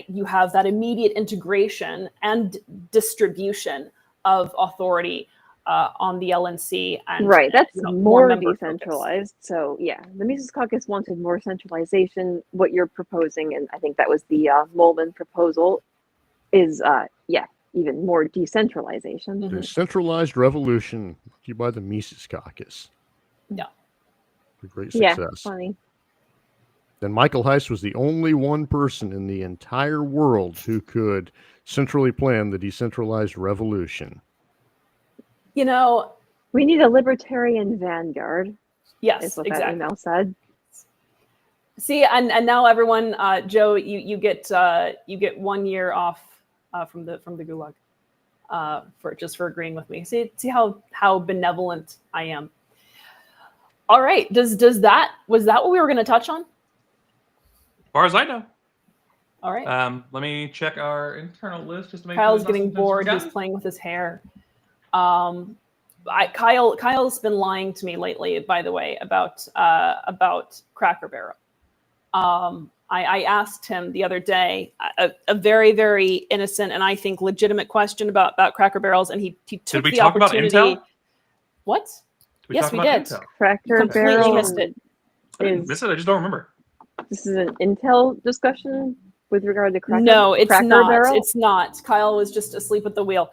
you have that immediate integration and distribution of authority on the LNC. And, that's more decentralized. So the Mises Caucus wanted more centralization. What you're proposing, and I think that was the Molman proposal, is even more decentralization. The centralized revolution by the Mises Caucus. Yeah. A great success. Yeah, funny. Then Michael Heiss was the only one person in the entire world who could centrally plan the decentralized revolution. You know, we need a libertarian vanguard. Yes, is what exactly. that email said. See, and now everyone, Joe, you get 1 year off from the gulag for agreeing with me. See how benevolent I am. All right, was that what we were going to touch on? As far as I know. All right. Let me check our internal list just to make Kyle's sure getting bored. He's playing with his hair. Kyle's been lying to me lately, by the way, about Cracker Barrel. I asked him the other day a very, very innocent and I think legitimate question about Cracker Barrels, and he took the opportunity. Did we talk about Intel? What? Yes, we did. Intel? Cracker Barrel. Missed it. I didn't miss it. I just don't remember. This is an Intel discussion with regard to Cracker. No, it's Cracker not. Barrel? It's not. Kyle was just asleep at the wheel.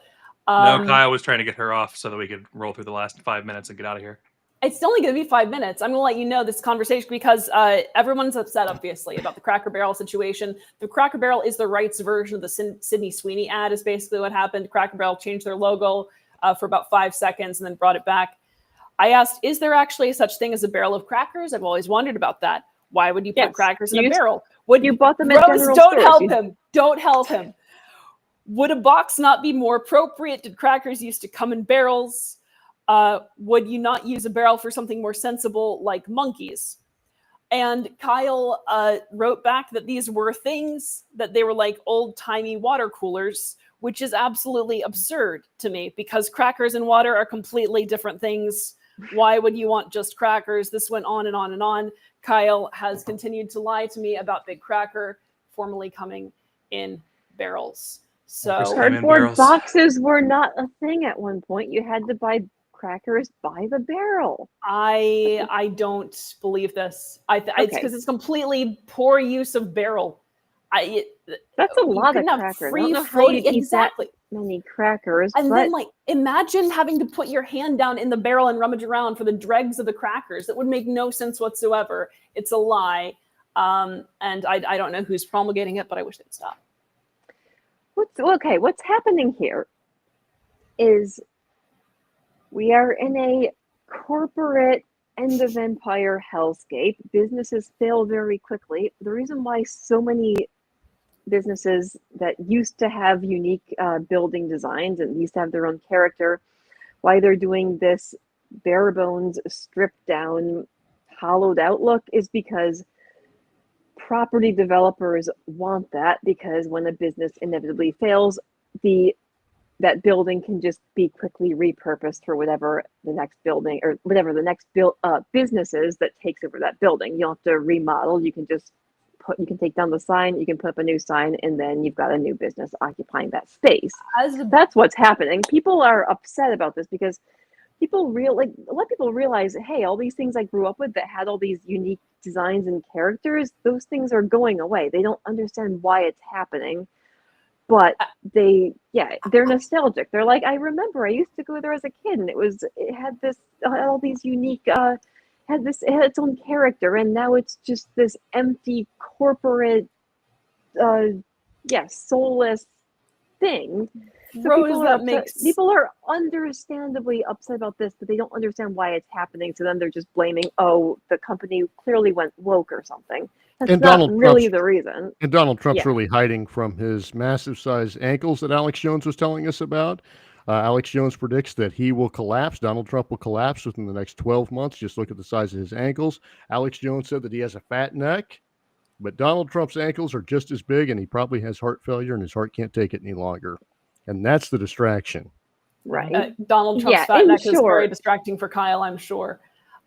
No, Kyle was trying to get her off so that we could roll through the last 5 minutes and get out of here. It's only going to be 5 minutes. I'm going to let you know this conversation because everyone's upset, obviously, about the Cracker Barrel situation. The Cracker Barrel is the rights version of the Sydney Sweeney ad is basically what happened. Cracker Barrel changed their logo for about 5 seconds and then brought it back. I asked, is there actually such thing as a barrel of crackers? I've always wondered about that. Why would you put crackers in a barrel? You bought them at General Don't stores. help him. Don't help him. Would a box not be more appropriate? Did crackers used to come in barrels? would you not use a barrel for something more sensible like monkeys? And Kyle wrote back that these were things, that they were like old-timey water coolers, which is absolutely absurd to me because crackers and water are completely different things. Why would you want just crackers? This went on and on and on. Kyle has continued to lie to me about Big Cracker formerly coming in barrels. So cardboard boxes were not a thing at one point. You had to buy crackers by the barrel. I don't believe this. It's because it's completely poor use of barrel. That's a lot of crackers. I don't know how you eat that many crackers. And then, like, imagine having to put your hand down in the barrel and rummage around for the dregs of the crackers. That would make no sense whatsoever. It's a lie. And I don't know who's promulgating it, but I wish they'd stop. What's happening here is we are in a corporate end of empire hellscape. Businesses fail very quickly. The reason why so many businesses that used to have unique building designs and used to have their own character, why they're doing this bare bones, stripped down, hollowed out look is because property developers want that, because when a business inevitably fails, that building can just be quickly repurposed for whatever the next building or whatever the next business is that takes over that building. You don't have to remodel. You can just you can take down the sign, you can put up a new sign, and then you've got a new business occupying that space. That's what's happening. People are upset about this because a lot of people realize, hey, all these things I grew up with that had all these unique designs and characters, those things are going away. They don't understand why it's happening, but they're nostalgic. They're like, I remember I used to go there as a kid, and it had all these unique it had its own character, and now it's just this empty corporate soulless thing. So people are understandably upset about this, but they don't understand why it's happening. So then they're just blaming, the company clearly went woke or something. That's not really the reason. And Donald Trump's really hiding from his massive size ankles that Alex Jones was telling us about. Alex Jones predicts that he will collapse. Donald Trump will collapse within the next 12 months. Just look at the size of his ankles. Alex Jones said that he has a fat neck, but Donald Trump's ankles are just as big, and he probably has heart failure, and his heart can't take it any longer. And that's the distraction. Right. Donald Trump's fat neck is very distracting for Kyle, I'm sure.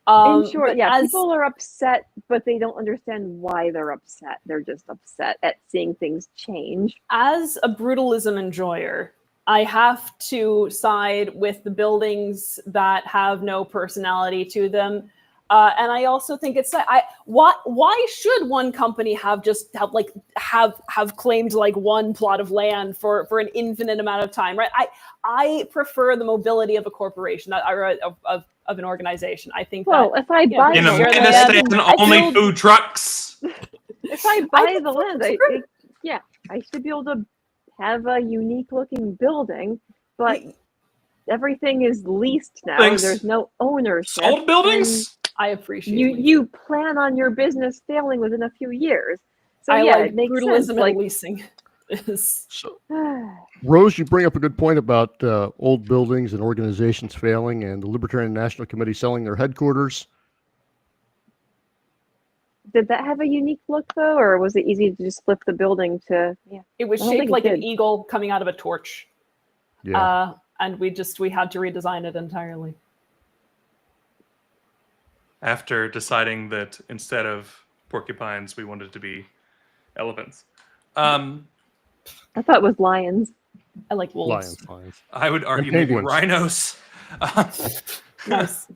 People are upset, but they don't understand why they're upset. They're just upset at seeing things change. As a brutalism enjoyer, I have to side with the buildings that have no personality to them. And I also think it's why should one company have claimed like one plot of land for an infinite amount of time, right? I prefer the mobility of a corporation of an organization. I think if I buy in a only food trucks. If I buy the land, I should be able to have a unique looking building, but everything is leased now. There's no ownership. Sold buildings? I appreciate you plan on your business failing within a few years. So it makes brutalism sense. And leasing. Rose, you bring up a good point about old buildings and organizations failing, and the Libertarian National Committee selling their headquarters. Did that have a unique look though, or was it easy to just flip the building to? Yeah, it was shaped like an eagle coming out of a torch. Yeah, and we had to redesign it entirely. After deciding that instead of porcupines, we wanted to be elephants. I thought it was lions. I like wolves. Lions. I would argue maybe rhinos. Nice.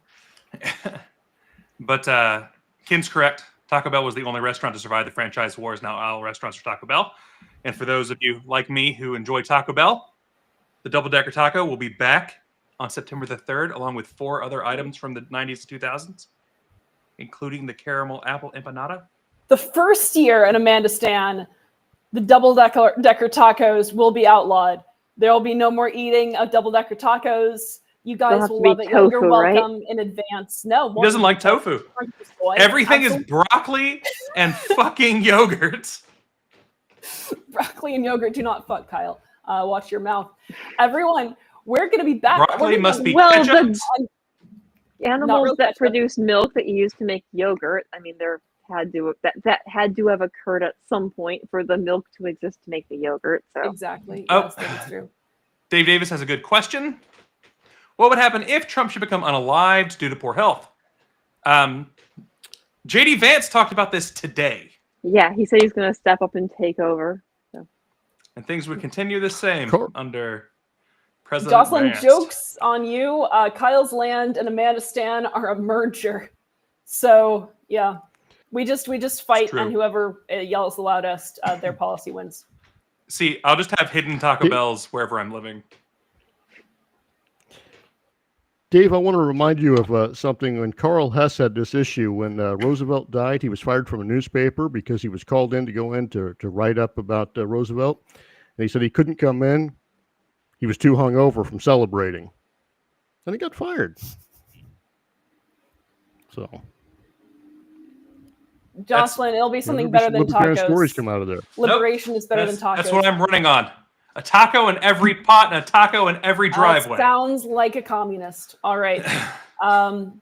But Ken's correct. Taco Bell was the only restaurant to survive the franchise wars. Now all restaurants are Taco Bell. And for those of you like me who enjoy Taco Bell, the Double Decker Taco will be back on September the 3rd, along with 4 other items from the 90s to 2000s, including the caramel apple empanada. The first year in Amanda Stan, the Double Decker tacos will be outlawed. There will be no more eating of Double Decker tacos. You guys will love it. You're welcome in advance. No, he doesn't like tofu. Everything is broccoli and fucking yogurt. Broccoli and yogurt do not fuck, Kyle. Watch your mouth. Everyone, we're going to be back. Broccoli must be Animals real that ketchup. produce milk that you use to make yogurt, I mean, that had to have occurred at some point for the milk to exist to make the yogurt. So Exactly. Oh. Yes, that is true. Dave Davis has a good question. What would happen if Trump should become unalived due to poor health? J.D. Vance talked about this today. yeah, he said he's going to step up and take over. And things would continue the same Cool. under President Jocelyn, Vance. jokes on you. Kyle's Land and Amanda Stan are a merger. So yeah, we just fight, true. and whoever yells the loudest, their policy wins. See, I'll just have hidden Taco Bells wherever I'm living. Dave, I want to remind you of something. When Carl Hess had this issue, when Roosevelt died, he was fired from a newspaper because he was called in to go in to write up about Roosevelt. And he said he couldn't come in. He was too hungover from celebrating. And he got fired. So. Jocelyn, it'll be something there'll better be than some libertarian stories tacos. come out of there. Liberation is better than tacos. That's what I'm running on. A taco in every pot and a taco in every driveway. Sounds like a communist. All right.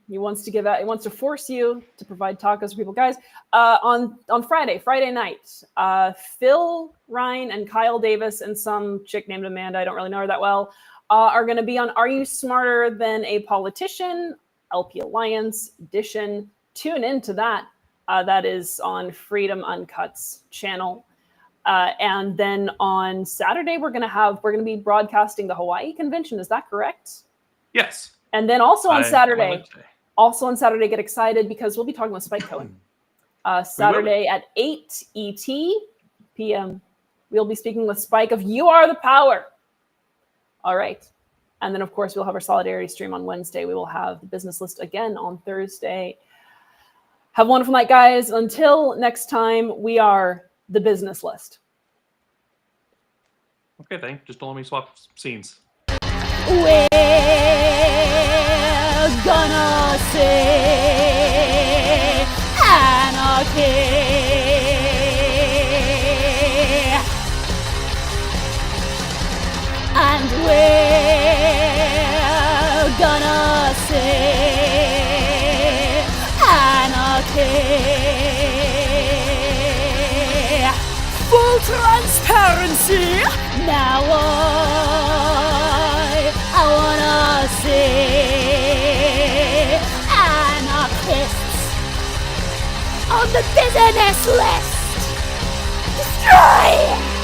He wants to give out. He wants to force you to provide tacos for people, guys. On Friday night, Phil Ryan and Kyle Davis and some chick named Amanda, I don't really know her that well, are going to be on Are You Smarter Than a Politician? LP Alliance edition. Tune into that. That is on Freedom Uncut's channel. And then on Saturday, we're going to be broadcasting the Hawaii convention. Is that correct? Yes. And then also on Saturday, Wednesday. get excited because we'll be talking with Spike Cohen. Saturday at 8 ET p.m. We'll be speaking with Spike of You Are the Power. All right. And then, of course, we'll have our solidarity stream on Wednesday. We will have the business list again on Thursday. Have a wonderful night, guys. Until next time, we are the business list. Okay, thank you. Just don't let me swap scenes. We're gonna say anarchy. And we're gonna say anarchy. Full transparency. Now I wanna see anarchists on the business list. Destroy!